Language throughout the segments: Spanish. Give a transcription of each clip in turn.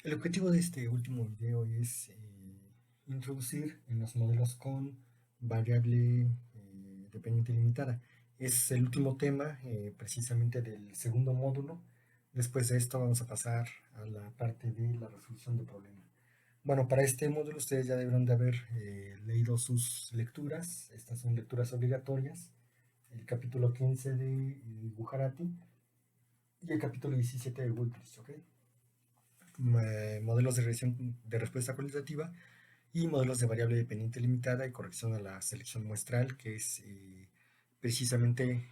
El objetivo de este último video es introducir en los modelos con variable dependiente limitada. Es el último tema precisamente del segundo módulo. Después de esto vamos a pasar a la parte de la resolución de problema. Bueno, para este módulo ustedes ya deberán de haber leído sus lecturas. Estas son lecturas obligatorias. El capítulo 15 de Bujarati y el capítulo 17 de Woodbridge, ¿ok? Modelos de regresión de respuesta cualitativa y modelos de variable dependiente limitada y corrección a la selección muestral, que es precisamente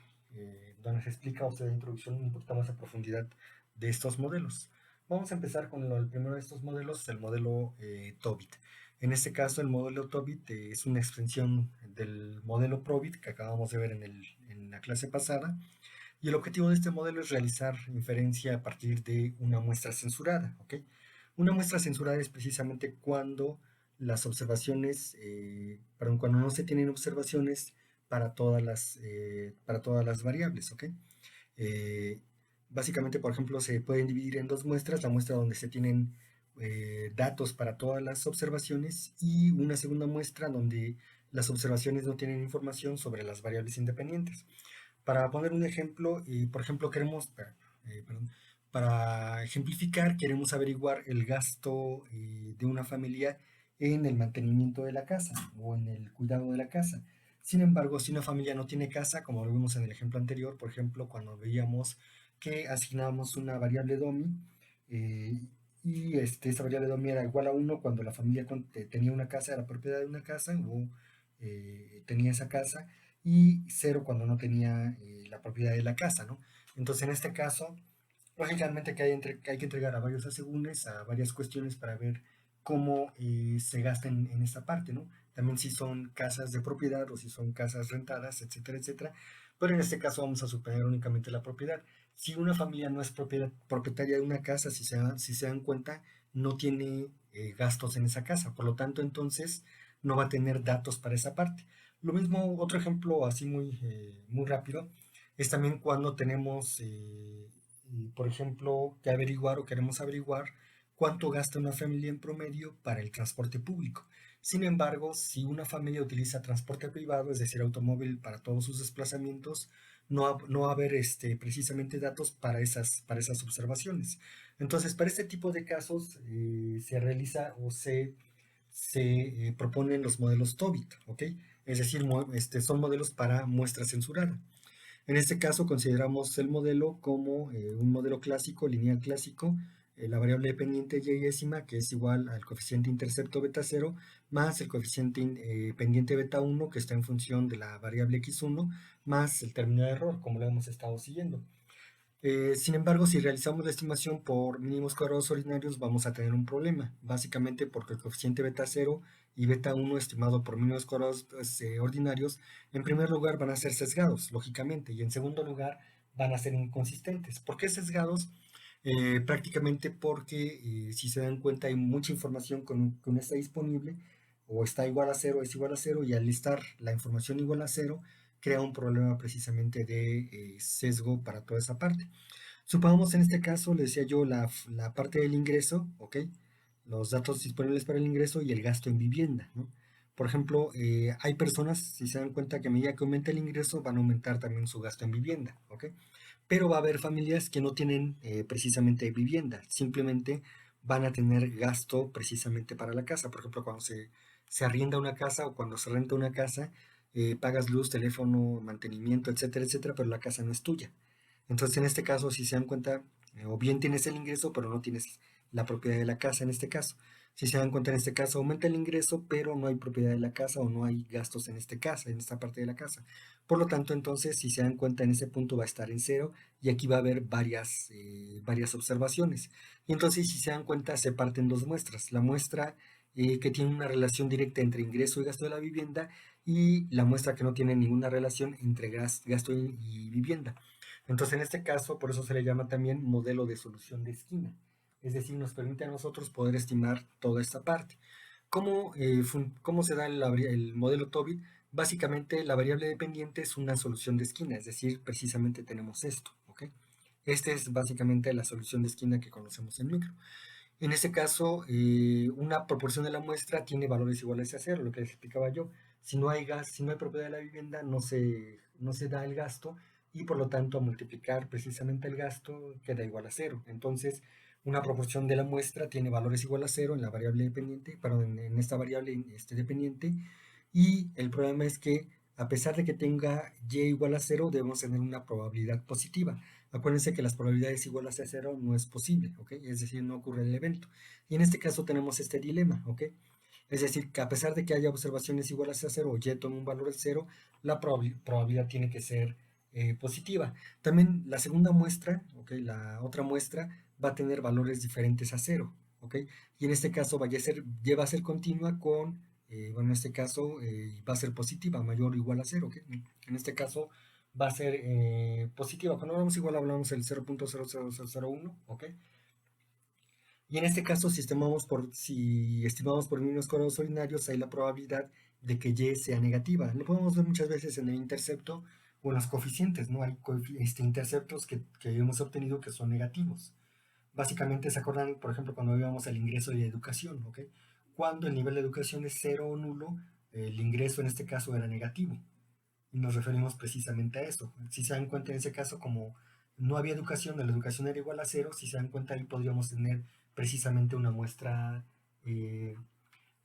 donde se explica o se da introducción un poquito más a profundidad de estos modelos. Vamos a empezar con el primero de estos modelos, el modelo Tobit. En este caso, el modelo Tobit es una extensión del modelo Probit que acabamos de ver en la clase pasada. Y el objetivo de este modelo es realizar inferencia a partir de una muestra censurada, ¿ok? Una muestra censurada es precisamente cuando las observaciones, perdón, cuando no se tienen observaciones para todas las variables, ¿ok? Eh, Básicamente, por ejemplo, se pueden dividir en dos muestras, la muestra donde se tienen datos para todas las observaciones y una segunda muestra donde las observaciones no tienen información sobre las variables independientes. Para poner un ejemplo, por ejemplo, perdón, para ejemplificar, queremos averiguar el gasto de una familia en el mantenimiento de la casa o en el cuidado de la casa. Sin embargo, si una familia no tiene casa, como lo vimos en el ejemplo anterior, por ejemplo, cuando veíamos que asignábamos una variable DOMI eh, y esta variable DOMI era igual a 1 cuando la familia tenía una casa, era propiedad de una casa o tenía esa casa, y cero cuando no tenía la propiedad de la casa, ¿no? Entonces, en este caso, lógicamente que hay que entregar a varios asegúnes, a varias cuestiones para ver cómo se gasta en esta parte, ¿no? También si son casas de propiedad o si son casas rentadas, etcétera, etcétera. Pero en este caso vamos a suponer únicamente la propiedad. Si una familia no es propietaria de una casa, si se dan cuenta, no tiene gastos en esa casa. Por lo tanto, entonces, no va a tener datos para esa parte. Lo mismo, otro ejemplo así muy rápido, es también cuando tenemos, por ejemplo, que averiguar o queremos averiguar cuánto gasta una familia en promedio para el transporte público. Sin embargo, si una familia utiliza transporte privado, es decir, automóvil para todos sus desplazamientos, no va a haber precisamente datos para esas observaciones. Entonces, para este tipo de casos se realiza o se proponen los modelos Tobit, ¿ok? Es decir, son modelos para muestra censurada. En este caso consideramos el modelo como un modelo clásico, lineal clásico, la variable dependiente y-ésima, que es igual al coeficiente intercepto beta 0, más el coeficiente pendiente beta 1, que está en función de la variable x1, más el término de error, como lo hemos estado siguiendo. Sin embargo, si realizamos la estimación por mínimos cuadrados ordinarios, vamos a tener un problema, básicamente porque el coeficiente beta 0 y beta 1 estimado por mínimos cuadrados ordinarios, en primer lugar van a ser sesgados, lógicamente, y en segundo lugar van a ser inconsistentes. ¿Por qué sesgados? Prácticamente porque si se dan cuenta hay mucha información que no está disponible, o está igual a cero, es igual a cero, y al estar la información igual a cero, crea un problema precisamente de sesgo para toda esa parte. Supongamos en este caso, le decía yo, la parte del ingreso, ¿ok? Los datos disponibles para el ingreso y el gasto en vivienda, ¿no? Por ejemplo, hay personas, si se dan cuenta que a medida que aumenta el ingreso, van a aumentar también su gasto en vivienda, ¿ok? Pero va a haber familias que no tienen precisamente vivienda, simplemente van a tener gasto precisamente para la casa. Por ejemplo, cuando se arrienda una casa o cuando se renta una casa, pagas luz, teléfono, mantenimiento, etcétera, etcétera, pero la casa no es tuya. Entonces, en este caso, si se dan cuenta, o bien tienes el ingreso, pero no tienes la propiedad de la casa en este caso. Si se dan cuenta, en este caso aumenta el ingreso, pero no hay propiedad de la casa o no hay gastos en este caso, en esta parte de la casa. Por lo tanto, entonces, si se dan cuenta, en ese punto va a estar en cero y aquí va a haber varias observaciones. Y entonces, si se dan cuenta, se parten dos muestras. La muestra que tiene una relación directa entre ingreso y gasto de la vivienda y la muestra que no tiene ninguna relación entre gasto y vivienda. Entonces, en este caso, por eso se le llama también modelo de solución de esquina. Es decir, nos permite a nosotros poder estimar toda esta parte. ¿Cómo se da el modelo Tobit? Básicamente, la variable dependiente es una solución de esquina, es decir, precisamente tenemos esto, ¿ok? Esta es básicamente la solución de esquina que conocemos en micro. En este caso, una proporción de la muestra tiene valores iguales a cero, lo que les explicaba yo. Si no hay gas, si no hay propiedad de la vivienda, no se da el gasto y por lo tanto a multiplicar precisamente el gasto queda igual a cero. Entonces, una proporción de la muestra tiene valores igual a cero en la variable dependiente, perdón, en esta variable dependiente, y el problema es que a pesar de que tenga y igual a cero, debemos tener una probabilidad positiva. Acuérdense que las probabilidades iguales a cero no es posible, ¿ok? Es decir, no ocurre el evento. Y en este caso tenemos este dilema, ¿ok? Es decir, que a pesar de que haya observaciones iguales a cero o y toma un valor de cero, la probabilidad tiene que ser positiva. También la segunda muestra, ¿ok? La otra muestra va a tener valores diferentes a cero, ¿ok? Y en este caso va a ser continua con, bueno, en este caso va a ser positiva, mayor o igual a cero, ¿ok? En este caso va a ser positiva. Cuando hablamos igual hablamos del 0.00001, ¿ok? Y en este caso, si estimamos por mínimos cuadrados ordinarios, hay la probabilidad de que y sea negativa. Lo podemos ver muchas veces en el intercepto o en los coeficientes, ¿no? Hay interceptos que hemos obtenido que son negativos. Básicamente, ¿se acuerdan, por ejemplo, cuando íbamos al ingreso de educación, ¿ok? Cuando el nivel de educación es cero o nulo, el ingreso en este caso era negativo y nos referimos precisamente a esto. Si se dan cuenta en ese caso, como no había educación, la educación era igual a cero, si se dan cuenta ahí podríamos tener precisamente una muestra, eh,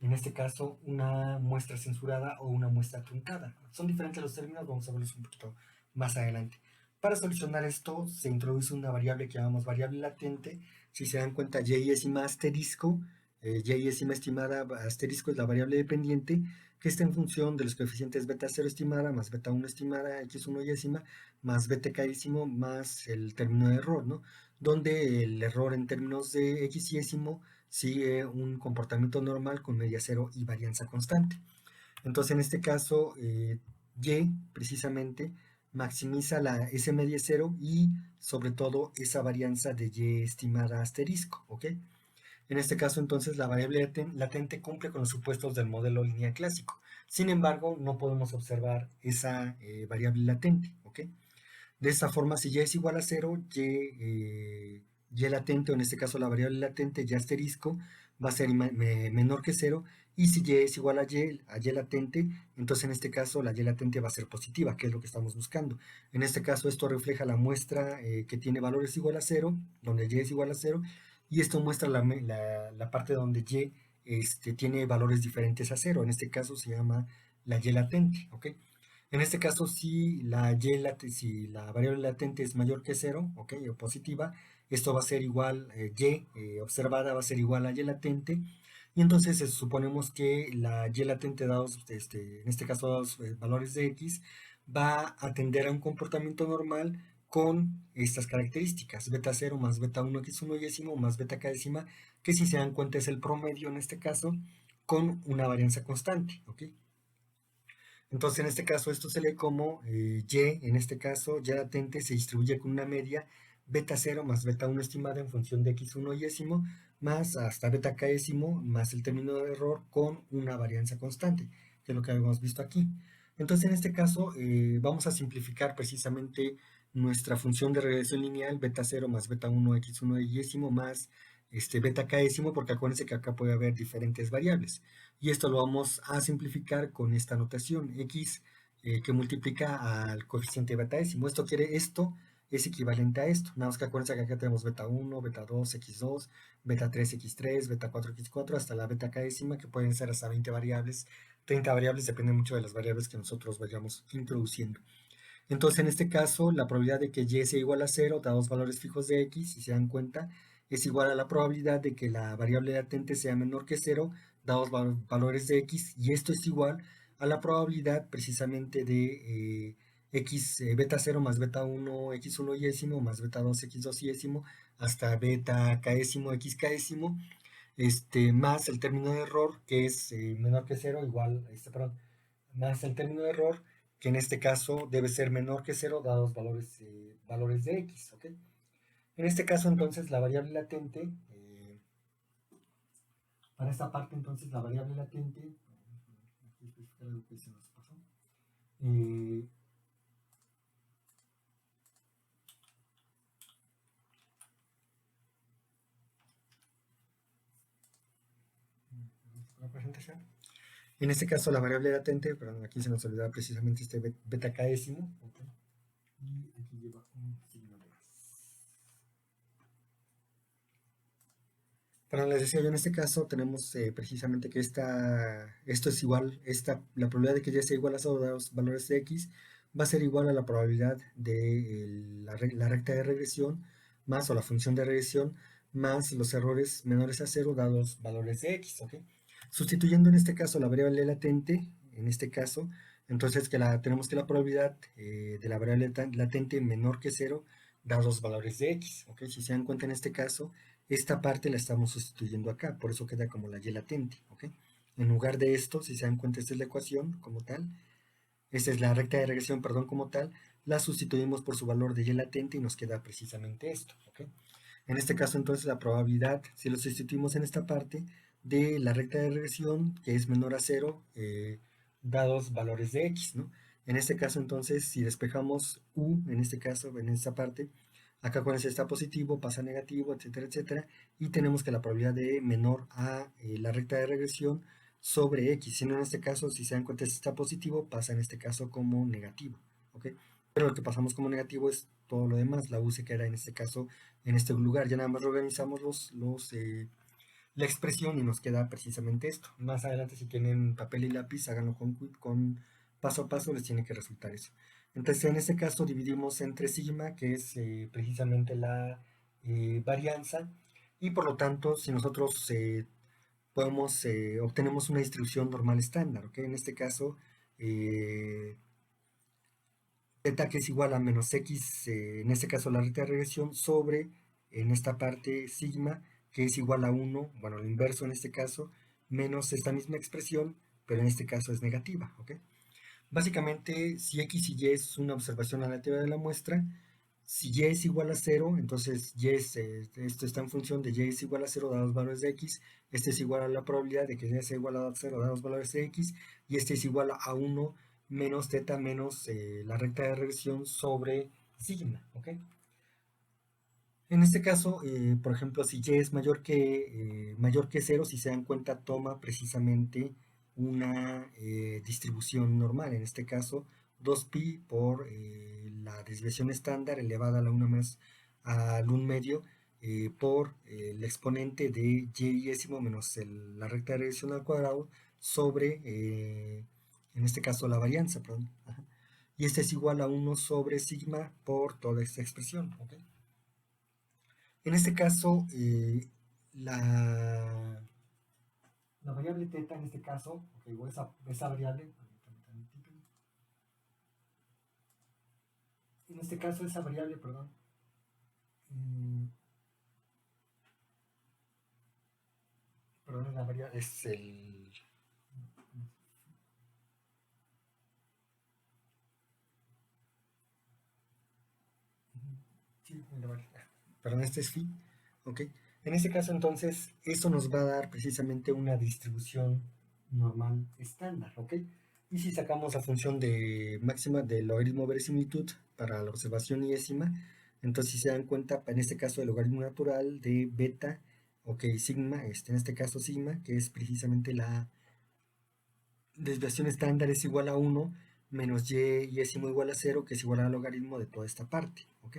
en este caso una muestra censurada o una muestra truncada. Son diferentes los términos, vamos a verlos un poquito más adelante. Para solucionar esto se introduce una variable que llamamos variable latente. Si se dan cuenta, y estima asterisco, y estima estimada asterisco es la variable dependiente que está en función de los coeficientes beta 0 estimada más beta 1 estimada, x1 yésima, más beta késimo más el término de error, ¿no? Donde el error en términos de x yésimo sigue un comportamiento normal con media cero y varianza constante. Entonces, en este caso, y precisamente maximiza ese media cero y sobre todo esa varianza de y estimada asterisco, ¿ok? En este caso, entonces, la variable latente cumple con los supuestos del modelo lineal clásico. Sin embargo, no podemos observar esa variable latente, ¿ok? De esta forma, si y es igual a cero, y latente, o en este caso la variable latente, y asterisco, va a ser menor que cero, y si y es igual a y latente, entonces en este caso la y latente va a ser positiva, que es lo que estamos buscando. En este caso esto refleja la muestra que tiene valores igual a cero, donde y es igual a cero, y esto muestra la parte donde y tiene valores diferentes a cero, en este caso se llama la y latente, ¿ok? En este caso, si la variable latente es mayor que cero, ¿ok? O positiva, esto va a ser igual, y observada va a ser igual a y latente, y entonces suponemos que la y latente dados, en este caso dados valores de x, va a tender a un comportamiento normal con estas características, beta 0 más beta 1 x1 yésimo más beta k décima, que si se dan cuenta es el promedio en este caso, con una varianza constante, ¿ok? Entonces, en este caso, esto se lee como y, en este caso, y latente se distribuye con una media beta 0 más beta 1 estimada en función de x1 yésimo más hasta beta késimo más el término de error con una varianza constante, que es lo que habíamos visto aquí. Entonces, en este caso, vamos a simplificar precisamente nuestra función de regresión lineal beta 0 más beta 1 x1 yésimo más beta késimo, porque acuérdense que acá puede haber diferentes variables. Y esto lo vamos a simplificar con esta notación, x que multiplica al coeficiente beta décimo. Esto es equivalente a esto. Nada más que acuérdense que acá tenemos beta 1, beta 2, x2, beta 3, x3, beta 4, x4, hasta la beta k décima, que pueden ser hasta 20 variables, 30 variables, depende mucho de las variables que nosotros vayamos introduciendo. Entonces, en este caso, la probabilidad de que y sea igual a cero, dados valores fijos de x, si se dan cuenta, es igual a la probabilidad de que la variable latente sea menor que cero, dados valores de x, y esto es igual a la probabilidad precisamente de x beta 0 más beta 1 x1 yésimo más beta 2 x2 yésimo hasta beta késimo x késimo, más el término de error que es menor que cero, igual, perdón, más el término de error, que en este caso debe ser menor que cero dados valores de x, ¿ok? En este caso, entonces, la variable latente, para esta parte, entonces, la variable latente, aquí especificar algo que se nos pasó, eh, la presentación. En este caso la variable latente, pero aquí se nos olvidaba precisamente este beta késimo, ¿okay? Y aquí lleva un signo de más. Bueno, les decía yo, en este caso tenemos precisamente que esto es igual, la probabilidad de que ya sea igual a los valores de x va a ser igual a la probabilidad de la recta de regresión más, o la función de regresión, más los errores menores a cero dados valores de x, ¿ok? Sustituyendo en este caso la variable latente, en este caso, entonces tenemos que la probabilidad de la variable latente menor que cero dados valores de x, ¿ok? Si se dan cuenta en este caso, esta parte la estamos sustituyendo acá, por eso queda como la y latente, ¿ok? En lugar de esto, si se dan cuenta, esta es la ecuación como tal, esta es la recta de regresión, perdón, como tal, la sustituimos por su valor de y latente y nos queda precisamente esto, ¿ok? En este caso, entonces, la probabilidad, si lo sustituimos en esta parte, de la recta de regresión, que es menor a cero, dados valores de x, ¿no? En este caso, entonces, si despejamos u, en este caso, en esta parte, acá cuando está positivo, pasa a negativo, etcétera, etcétera, y tenemos que la probabilidad de menor a la recta de regresión sobre x, sino en este caso, si se dan cuenta, si está positivo, pasa en este caso como negativo, ¿ok? Pero lo que pasamos como negativo es todo lo demás, la u se queda en este caso en este lugar, ya nada más reorganizamos la expresión y nos queda precisamente esto. Más adelante, si tienen papel y lápiz, háganlo con paso a paso, les tiene que resultar eso. Entonces, en este caso, dividimos entre sigma, que es precisamente la varianza, y por lo tanto, si nosotros obtenemos una distribución normal estándar, ¿ok? En este caso, beta que es igual a menos x, en este caso la recta de regresión, sobre, en esta parte, sigma, que es igual a 1, bueno, lo inverso en este caso, menos esta misma expresión, pero en este caso es negativa, ¿ok? Básicamente, si x y y es una observación aleatoria de la muestra, si y es igual a 0, entonces esto está en función de y es igual a 0 dados valores de x, este es igual a la probabilidad de que y sea igual a 0 dados valores de x, y este es igual a 1 menos θ menos la recta de regresión sobre sigma, ¿ok? En este caso, por ejemplo, si y es mayor que 0, si se dan cuenta, toma precisamente una distribución normal. En este caso, 2pi por la desviación estándar elevada a la 1 más al 1 medio por el exponente de y menos la recta de regresión al cuadrado sobre, en este caso, la varianza, perdón. Ajá. Y este es igual a 1 sobre sigma por toda esta expresión, ¿ok? En este caso, la variable teta, en este caso, okay, o esa variable, en este caso, esa variable, perdón, perdón, la variable es el. Sí, perdón, este es phi, ok. En este caso, entonces, eso nos va a dar precisamente una distribución normal estándar, ok. Y si sacamos la función de máxima del logaritmo de verosimilitud para la observación iésima, entonces si se dan cuenta, en este caso el logaritmo natural de beta, ok, sigma, en este caso sigma, que es precisamente la desviación estándar, es igual a 1 menos y iésimo igual a 0, que es igual al logaritmo de toda esta parte, ok.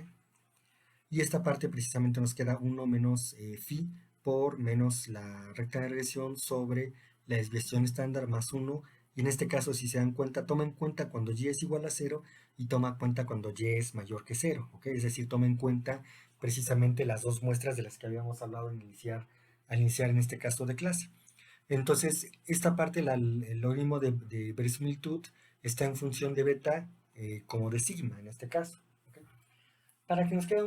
Y esta parte precisamente nos queda 1 menos phi por menos la recta de regresión sobre la desviación estándar más 1. Y en este caso, si se dan cuenta, toma en cuenta cuando y es igual a 0 y toma en cuenta cuando y es mayor que 0. ¿Okay? Es decir, toma en cuenta precisamente las dos muestras de las que habíamos hablado al iniciar en este caso de clase. Entonces, esta parte, el logaritmo de verosimilitud, está en función de beta como de sigma en este caso. Para que nos quede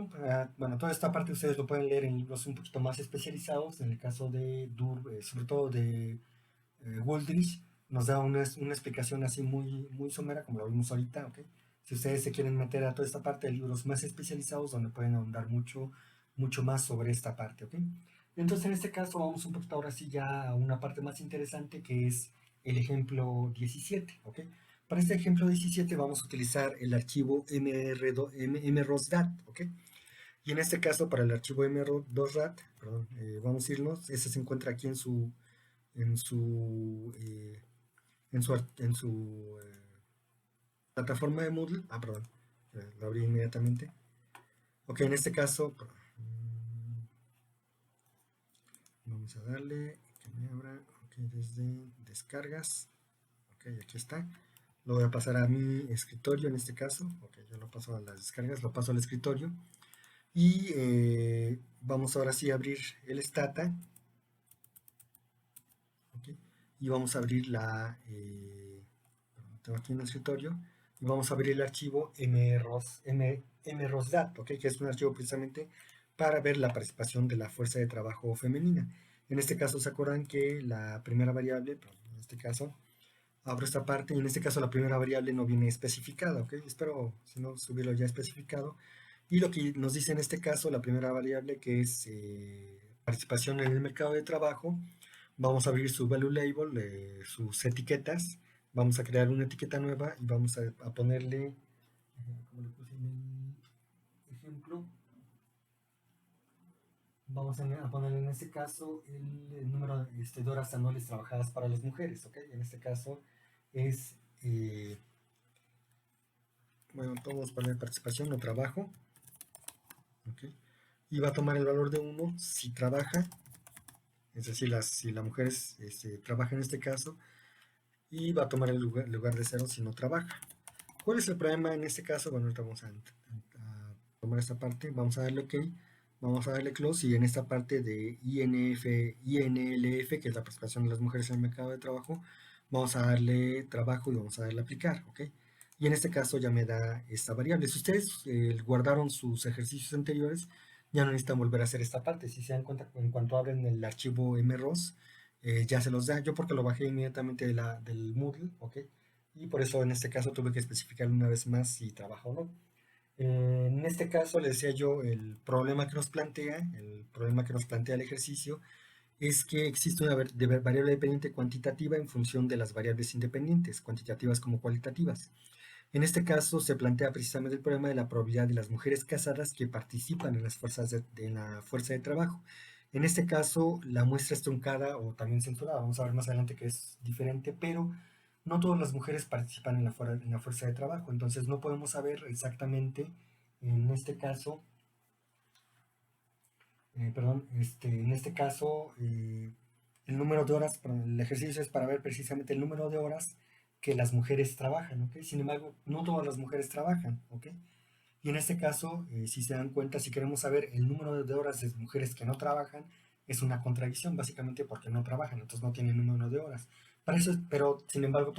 bueno, toda esta parte ustedes lo pueden leer en libros un poquito más especializados, en el caso de sobre todo de Wooldridge, nos da una explicación así muy somera, como lo vimos ahorita, ¿ok? Si ustedes se quieren meter a toda esta parte de libros más especializados, donde pueden ahondar mucho más sobre esta parte, ¿ok? Entonces, en este caso, vamos un poquito ahora sí ya a una parte más interesante, que es el ejemplo 17, ¿ok? Para este ejemplo 17 vamos a utilizar el archivo mrosdat, ¿ok? Y en este caso, para el archivo mrosdat, perdón, vamos a irnos, ese se encuentra aquí en su, plataforma de Moodle. Ah, perdón, lo abrí inmediatamente. Ok, en este caso, vamos a darle que me abra, ok, desde descargas. Ok, aquí está. Lo voy a pasar a mi escritorio en este caso. Ok, yo lo paso a las descargas, lo paso al escritorio. Y vamos ahora sí a abrir el Stata. Okay, y vamos a abrir tengo aquí en el escritorio. Y vamos a abrir el archivo mrosdat, okay, que es un archivo precisamente para ver la participación de la fuerza de trabajo femenina. En este caso, ¿se acuerdan que la primera variable, en este caso, abro esta parte y en este caso la primera variable no viene especificada, ¿ok? Espero, si no, subirlo ya especificado. Y lo que nos dice en este caso, la primera variable que es participación en el mercado de trabajo, vamos a abrir su value label, sus etiquetas, vamos a crear una etiqueta nueva y vamos a ponerle, como le puse en el ejemplo, vamos a ponerle en este caso el número de horas anuales trabajadas para las mujeres, ¿ok? En este caso es... bueno, vamos a poner participación o trabajo, ¿ok? Y va a tomar el valor de 1 si trabaja, es decir, si la mujer trabaja en este caso, y va a tomar el lugar de 0 si no trabaja. ¿Cuál es el problema en este caso? Bueno, ahorita vamos a tomar esta parte, vamos a darle OK, vamos a darle close, y en esta parte de INLF, que es la participación de las mujeres en el mercado de trabajo, vamos a darle trabajo y vamos a darle aplicar, ¿ok? Y en este caso ya me da esta variable. Si ustedes guardaron sus ejercicios anteriores, ya no necesitan volver a hacer esta parte. Si se dan cuenta, en cuanto abren el archivo mros, ya se los da. Yo porque lo bajé inmediatamente del Moodle, ¿ok? Y por eso en este caso tuve que especificar una vez más si trabaja o no. En este caso, le decía yo, el problema que nos plantea, el ejercicio, es que existe una variable dependiente cuantitativa en función de las variables independientes, cuantitativas como cualitativas. En este caso se plantea precisamente el problema de la probabilidad de las mujeres casadas que participan en en la fuerza de trabajo. En este caso, la muestra es truncada o también censurada. Vamos a ver más adelante que es diferente, pero no todas las mujeres participan en la fuerza de trabajo. Entonces no podemos saber exactamente, en este caso, en este caso, el número de horas, el ejercicio es para ver precisamente el número de horas que las mujeres trabajan, ¿ok? Sin embargo, no todas las mujeres trabajan, ¿ok? Y en este caso, si se dan cuenta, si queremos saber el número de horas de mujeres que no trabajan, es una contradicción, básicamente porque no trabajan, entonces no tienen número de horas. Para eso, pero sin embargo,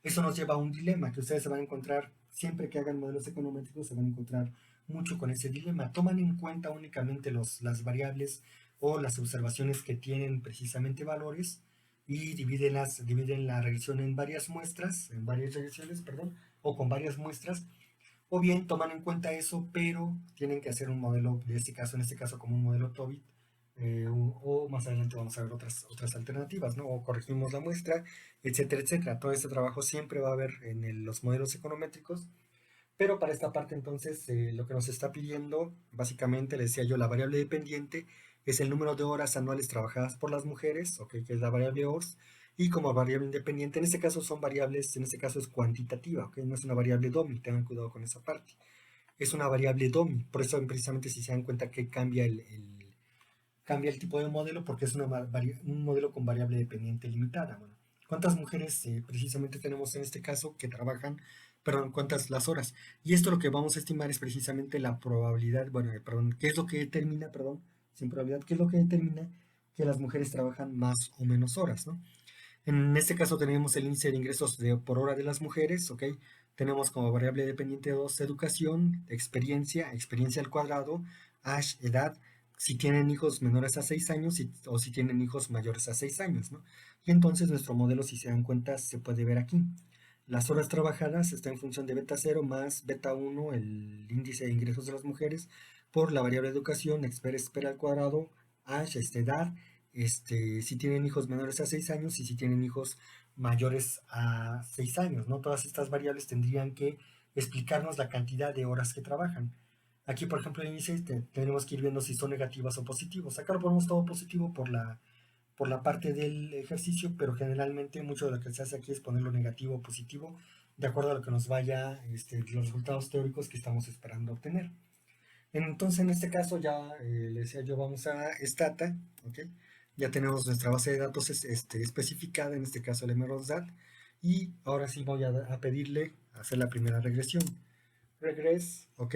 eso nos lleva a un dilema que ustedes se van a encontrar, siempre que hagan modelos econométricos, se van a encontrar mucho con ese dilema. Toman en cuenta únicamente las variables o las observaciones que tienen precisamente valores y dividen la regresión en varias regresiones, perdón, o con varias muestras, o bien toman en cuenta eso, pero tienen que hacer un modelo, en este caso como un modelo Tobit, o más adelante vamos a ver otras alternativas, ¿no? O corregimos la muestra, etcétera, etcétera. Todo este trabajo siempre va a haber en los modelos econométricos, pero para esta parte entonces lo que nos está pidiendo, básicamente le decía yo, la variable dependiente es el número de horas anuales trabajadas por las mujeres, okay, que es la variable HORS, y como variable independiente, en este caso son variables, en este caso es cuantitativa, okay, no es una variable DOMI, tengan cuidado con esa parte. Es una variable DOMI, por eso precisamente si se dan cuenta que cambia el tipo de modelo, porque es un modelo con variable dependiente limitada. Bueno, ¿cuántas mujeres precisamente tenemos en este caso que trabajan? Perdón, ¿cuántas las horas? Y esto lo que vamos a estimar es precisamente la probabilidad, bueno, perdón, ¿qué es lo que determina, perdón, sin probabilidad, qué es lo que determina que las mujeres trabajan más o menos horas, ¿no? En este caso tenemos el índice de ingresos por hora de las mujeres, ¿ok? Tenemos como variable dependiente 2 educación, experiencia al cuadrado, edad, si tienen hijos menores a 6 años o si tienen hijos mayores a 6 años, ¿no? Y entonces nuestro modelo, si se dan cuenta, se puede ver aquí. Las horas trabajadas está en función de beta 0 más beta 1, el índice de ingresos de las mujeres, por la variable educación, espera al cuadrado, edad, si tienen hijos menores a 6 años y si tienen hijos mayores a 6 años, ¿no? Todas estas variables tendrían que explicarnos la cantidad de horas que trabajan. Aquí, por ejemplo, en índice tenemos que ir viendo si son negativas o positivos. Acá lo ponemos todo positivo por la parte del ejercicio, pero generalmente mucho de lo que se hace aquí es ponerlo negativo o positivo, de acuerdo a lo que nos vaya los resultados teóricos que estamos esperando obtener. Entonces, en este caso, ya le decía yo, vamos a Stata, ¿ok? Ya tenemos nuestra base de datos especificada, en este caso el MROSDAT, y ahora sí voy a pedirle hacer la primera regresión. Regress, ¿ok?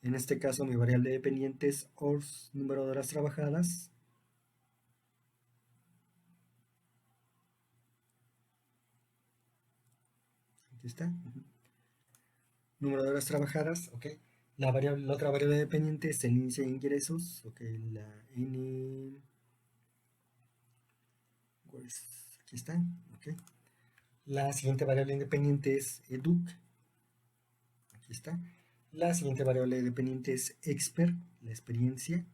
En este caso, mi variable dependiente es horas, número de horas trabajadas. Aquí está. Número de horas trabajadas, ¿ok? La otra variable dependiente es el índice de ingresos, ¿ok? La N... Aquí está, ¿ok? La siguiente variable independiente es educ, aquí está. La siguiente variable dependiente es expert, la experiencia.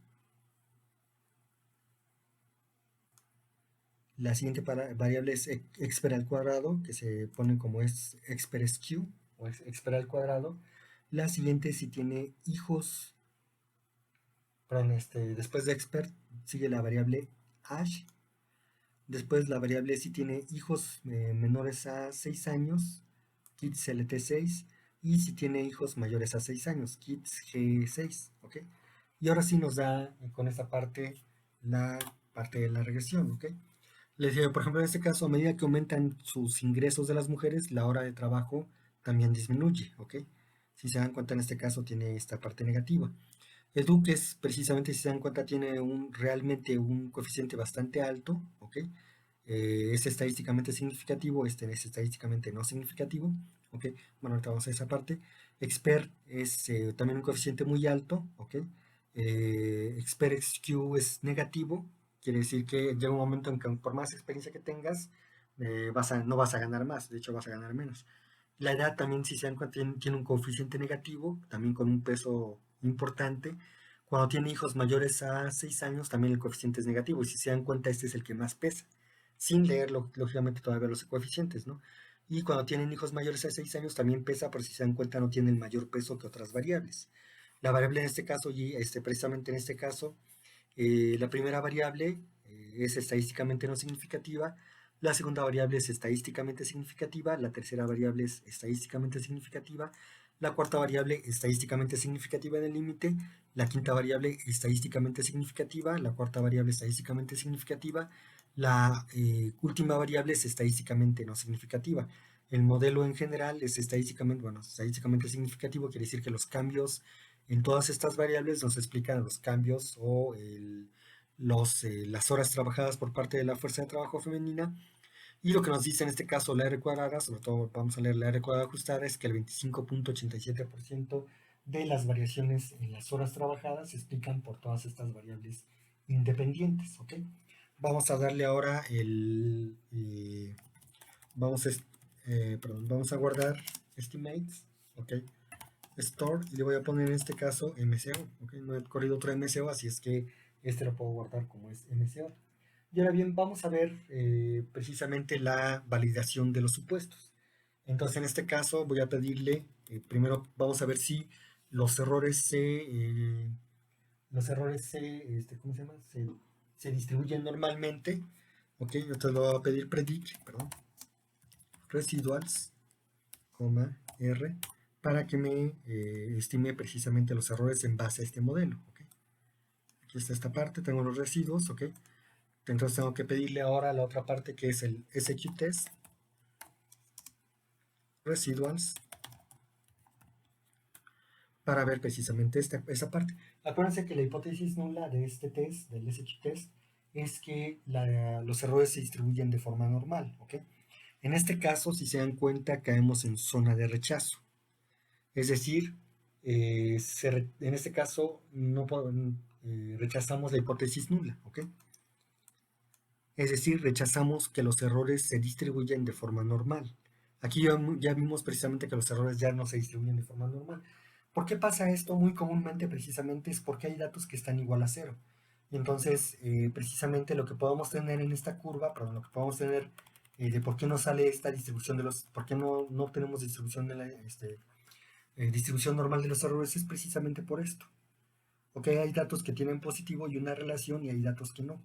La siguiente variable es expert al cuadrado, que se pone como es expert skew o expert al cuadrado. La siguiente, si tiene hijos, perdón, después de expert sigue la variable hash. Después la variable si tiene hijos menores a 6 años, kids lt6. Y si tiene hijos mayores a 6 años, kids g6. ¿Ok? Y ahora sí nos da con esta parte la parte de la regresión. ¿Ok? Les digo, por ejemplo, en este caso, a medida que aumentan sus ingresos de las mujeres, la hora de trabajo también disminuye. ¿Ok? Si se dan cuenta, en este caso tiene esta parte negativa. El Duque es precisamente, si se dan cuenta, tiene realmente un coeficiente bastante alto, ¿ok? Es estadísticamente significativo, este es estadísticamente no significativo, ¿ok? Bueno, ahorita vamos a esa parte. Expert es también un coeficiente muy alto, ¿ok? Expert XQ es negativo, quiere decir que llega un momento en que por más experiencia que tengas, no vas a ganar más, de hecho vas a ganar menos. La edad también, si se dan cuenta, tiene un coeficiente negativo, también con un peso importante. Cuando tiene hijos mayores a 6 años, también el coeficiente es negativo. Y si se dan cuenta, este es el que más pesa, sin leer, lógicamente, todavía los coeficientes, ¿no? Y cuando tienen hijos mayores a 6 años, también pesa, pero si se dan cuenta, no tiene el mayor peso que otras variables. La variable en este caso, y precisamente en este caso, la primera variable es estadísticamente no significativa, la segunda variable es estadísticamente significativa, la tercera variable es estadísticamente significativa, la cuarta variable estadísticamente significativa en el límite, la quinta variable estadísticamente significativa, la cuarta variable estadísticamente significativa, la última variable es estadísticamente no significativa. El modelo en general es estadísticamente significativo, quiere decir que los cambios en todas estas variables nos explican los cambios o las horas trabajadas por parte de la fuerza de trabajo femenina. Y lo que nos dice en este caso la R cuadrada, sobre todo vamos a leer la R cuadrada ajustada, es que el 25.87% de las variaciones en las horas trabajadas se explican por todas estas variables independientes. ¿Ok? Vamos a darle ahora vamos, vamos a guardar estimates. ¿Ok? Store y le voy a poner en este caso MCO, ¿ok? No he corrido otro MCO, así es que este lo puedo guardar como es MCO. Y ahora bien, vamos a ver precisamente la validación de los supuestos. Entonces, en este caso voy a pedirle, primero vamos a ver si los errores ¿cómo se llama? Se distribuyen normalmente, ¿ok? Entonces lo voy a pedir predict, perdón, residuals, R, para que me estime precisamente los errores en base a este modelo. ¿Okay? Aquí está esta parte, tengo los residuos, ¿ok? Entonces tengo que pedirle ahora la otra parte que es el SQTest, residuals, para ver precisamente esa parte. Acuérdense que la hipótesis nula de este test, del SQTest, es que los errores se distribuyen de forma normal, ¿ok? En este caso, si se dan cuenta, caemos en zona de rechazo. Es decir, en este caso no rechazamos la hipótesis nula, ¿ok? Es decir, rechazamos que los errores se distribuyen de forma normal. Aquí ya vimos precisamente que los errores ya no se distribuyen de forma normal. ¿Por qué pasa esto? Muy comúnmente precisamente es porque hay datos que están igual a cero. Y entonces, precisamente lo que podemos tener en esta curva, perdón, lo que podemos tener de por qué no sale esta distribución por qué no obtenemos distribución de distribución normal de los errores es precisamente por esto. Ok, hay datos que tienen positivo y una relación y hay datos que no.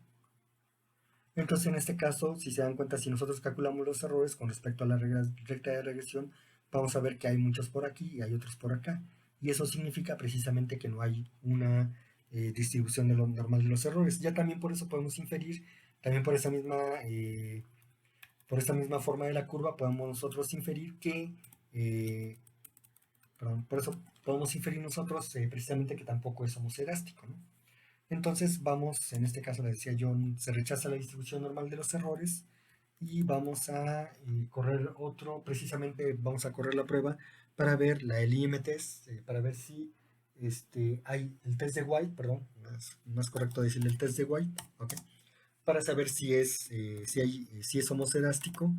Entonces, en este caso, si se dan cuenta, si nosotros calculamos los errores con respecto a la recta de regresión, vamos a ver que hay muchos por aquí y hay otros por acá. Y eso significa precisamente que no hay una distribución de lo normal de los errores. Ya también por eso podemos inferir, también por esta misma forma de la curva, podemos nosotros inferir que, perdón, por eso podemos inferir nosotros precisamente que tampoco es homocedástico, ¿no? Entonces vamos, en este caso le decía yo, se rechaza la distribución normal de los errores y vamos a correr otro, precisamente vamos a correr la prueba para ver la LIM test, para ver si hay el test de White, perdón, más correcto decirle el test de White, ¿ok? Para saber si es homocedástico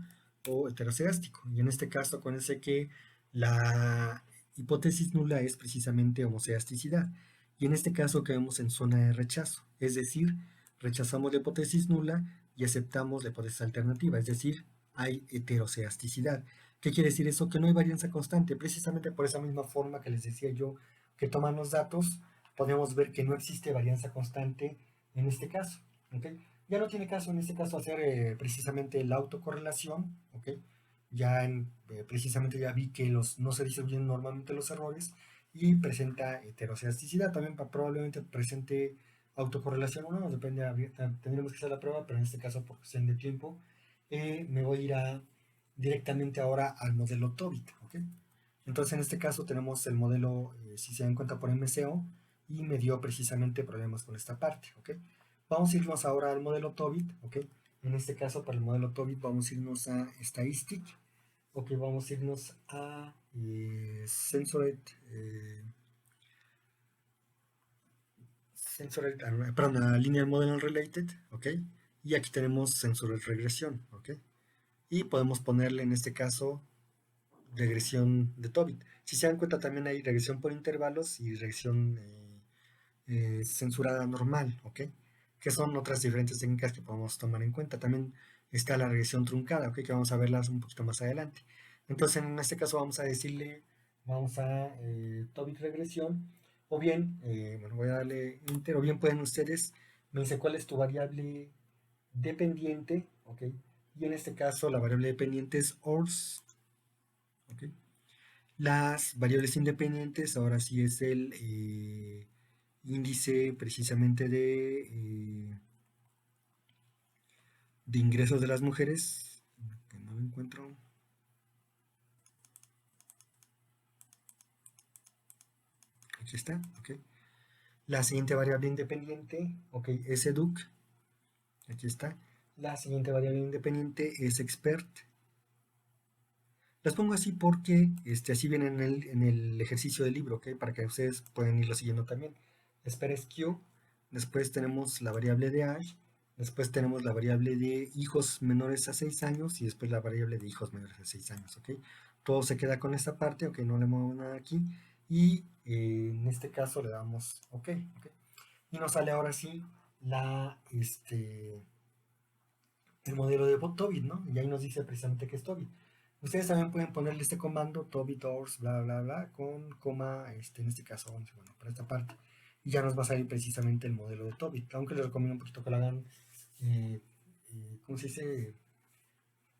o heterocedástico. Y en este caso, acuérdense que la hipótesis nula es precisamente homocedasticidad. Y en este caso caemos en zona de rechazo, es decir, rechazamos la hipótesis nula y aceptamos la hipótesis alternativa, es decir, hay heterocedasticidad. ¿Qué quiere decir eso? Que no hay varianza constante. Precisamente por esa misma forma que les decía yo, que toman los datos, podemos ver que no existe varianza constante en este caso. ¿Okay? Ya no tiene caso en este caso hacer precisamente la autocorrelación, ¿ok? Precisamente ya vi que no se distribuyen normalmente los errores y presenta heterocedasticidad, también probablemente presente autocorrelación o no, depende, tendremos que hacer la prueba, pero en este caso por cuestión de tiempo me voy a ir directamente ahora al modelo Tobit, ¿ok? Entonces en este caso tenemos el modelo, si se dan cuenta por MCO, y me dio precisamente problemas con esta parte, ¿ok? Vamos a irnos ahora al modelo Tobit, ¿ok? En este caso, para el modelo Tobit, vamos a irnos a Statistic, ¿ok? Vamos a irnos a Censored, perdón, a Linear Model Unrelated, ¿ok? Y aquí tenemos Censored Regresión, ¿ok? Y podemos ponerle en este caso regresión de Tobit. Si se dan cuenta, también hay regresión por intervalos y regresión censurada normal, ¿ok? Que son otras diferentes técnicas que podemos tomar en cuenta. También está la regresión truncada, ¿ok? Que vamos a verlas un poquito más adelante. Entonces, en este caso vamos a decirle, vamos a Tobit regresión, o bien, bueno, voy a darle enter, o bien pueden ustedes, me dice cuál es tu variable dependiente, ¿ok? Y en este caso la variable dependiente es ORS, ¿ok? Las variables independientes, ahora sí es el índice precisamente de ingresos de las mujeres, que no lo encuentro. Aquí está, ok. La siguiente variable independiente, ok, es EDUC, aquí está. La siguiente variable independiente es expert. Las pongo así porque así viene en el ejercicio del libro, ¿ok? Para que ustedes puedan irlo siguiendo también. Expert es Q, después tenemos la variable de age, después tenemos la variable de hijos menores a 6 años y después la variable de hijos menores a 6 años, ¿ok? Todo se queda con esta parte, ok, no le muevo nada aquí. Y en este caso le damos OK, ok. Y nos sale ahora sí el modelo de Tobit, ¿no? Y ahí nos dice precisamente que es Tobit. Ustedes también pueden ponerle este comando, Tobit ORS, bla, bla, bla, con coma, en este caso 11, bueno, para esta parte. Y ya nos va a salir precisamente el modelo de Tobit. Aunque les recomiendo un poquito que lo hagan, ¿cómo se dice?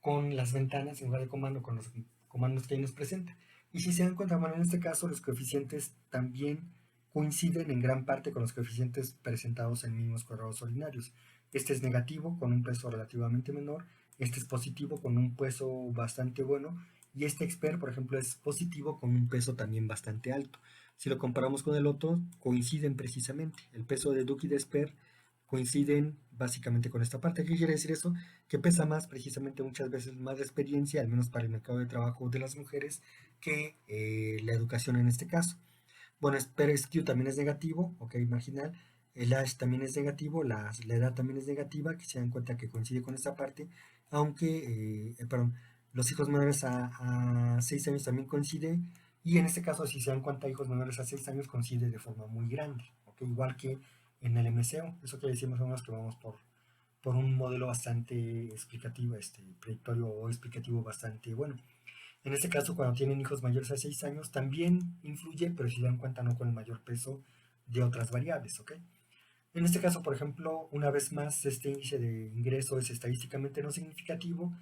Con las ventanas en lugar de comando, con los comandos que ahí nos presenta. Y si se dan cuenta, bueno, en este caso los coeficientes también coinciden en gran parte con los coeficientes presentados en mínimos cuadrados ordinarios. Este es negativo con un peso relativamente menor, este es positivo con un peso bastante bueno y este expert, por ejemplo, es positivo con un peso también bastante alto. Si lo comparamos con el otro, coinciden precisamente. El peso de Duke y de expert coinciden básicamente con esta parte. ¿Qué quiere decir eso? Que pesa más, precisamente muchas veces más la experiencia, al menos para el mercado de trabajo de las mujeres, que la educación en este caso. Bueno, SQ también es negativo, ok, marginal. El Ash también es negativo, la edad también es negativa, que se dan cuenta que coincide con esta parte, aunque, perdón, los hijos menores a 6 años también coincide, y en este caso, si se dan cuenta, hijos menores a 6 años coincide de forma muy grande, ok, igual que en el MCO. Eso quiere decir más o menos que vamos por un modelo bastante explicativo, predictorio o explicativo bastante bueno. En este caso, cuando tienen hijos mayores a 6 años, también influye, pero si dan cuenta no con el mayor peso de otras variables, ¿ok? En este caso, por ejemplo, una vez más, este índice de ingreso es estadísticamente no significativo.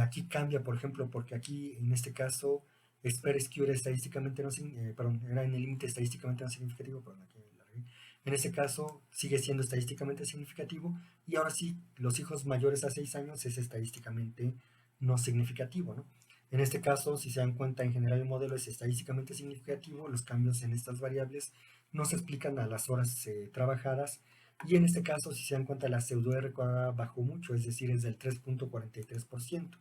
Aquí cambia, por ejemplo, porque aquí, en este caso, SPER-SQ era estadísticamente no, perdón, era en el límite estadísticamente no significativo, perdón, aquí la regué. En este caso, sigue siendo estadísticamente significativo, y ahora sí, los hijos mayores a 6 años es estadísticamente no significativo, ¿no? En este caso, si se dan cuenta, en general el modelo es estadísticamente significativo, los cambios en estas variables no se explican a las horas trabajadas, y en este caso, si se dan cuenta, la pseudo R bajó mucho, es decir, es del 3.43%.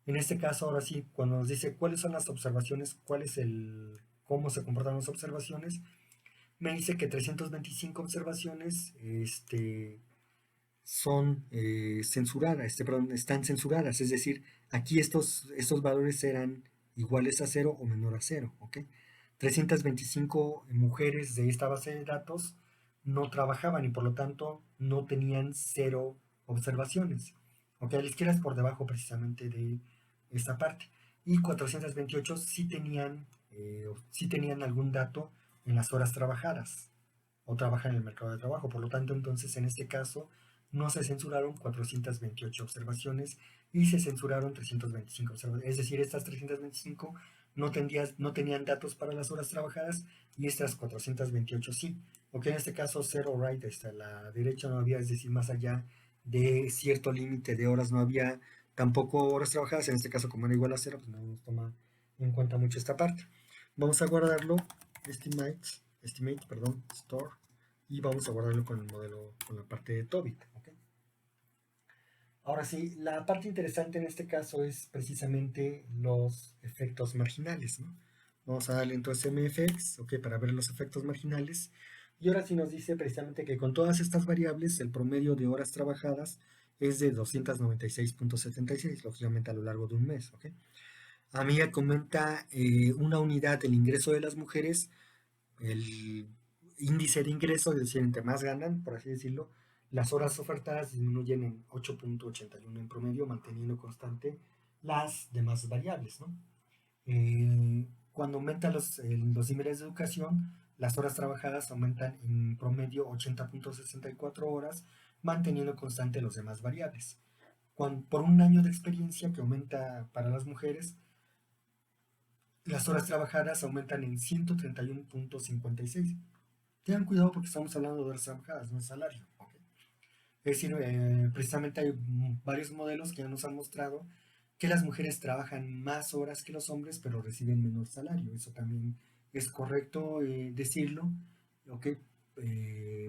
En este caso, ahora sí, cuando nos dice cuáles son las observaciones, cómo se comportan las observaciones, me dice que 325 observaciones son censuradas, perdón, están censuradas, es decir, aquí estos valores eran iguales a cero o menor a cero, ¿ok? 325 mujeres de esta base de datos no trabajaban y por lo tanto no tenían cero observaciones, ¿ok? A la izquierda es por debajo precisamente de esta parte. Y 428 sí tenían algún dato en las horas trabajadas o trabajan en el mercado de trabajo. Por lo tanto, entonces, en este caso, no se censuraron 428 observaciones y se censuraron 325 observaciones. Es decir, estas 325 no tenían datos para las horas trabajadas y estas 428 sí. Ok, en este caso, zero right, hasta la derecha no había, es decir, más allá de cierto límite de horas no había tampoco horas trabajadas. En este caso, como era igual a cero, pues no nos toma en cuenta mucho esta parte. Vamos a guardarlo, estimate, perdón, store, y vamos a guardarlo con el modelo, con la parte de Tobit. ¿Okay? Ahora sí, la parte interesante en este caso es precisamente los efectos marginales, ¿no? Vamos a darle entonces MFX, ok, para ver los efectos marginales. Y ahora sí nos dice precisamente que con todas estas variables, el promedio de horas trabajadas es de 296.76, lógicamente a lo largo de un mes, ¿ok? A mí ya comenta una unidad del ingreso de las mujeres, el índice de ingreso, es decir, entre más ganan, por así decirlo, las horas ofertadas disminuyen en 8.81 en promedio, manteniendo constante las demás variables, ¿no? Cuando aumentan los niveles de educación, las horas trabajadas aumentan en promedio 80.64 horas, manteniendo constante los demás variables. Por un año de experiencia que aumenta para las mujeres, las horas trabajadas aumentan en 131.56. Tengan cuidado porque estamos hablando de horas trabajadas, no es salario. ¿Okay? Es decir, precisamente hay varios modelos que ya nos han mostrado que las mujeres trabajan más horas que los hombres, pero reciben menor salario. Eso también es correcto decirlo, ¿ok?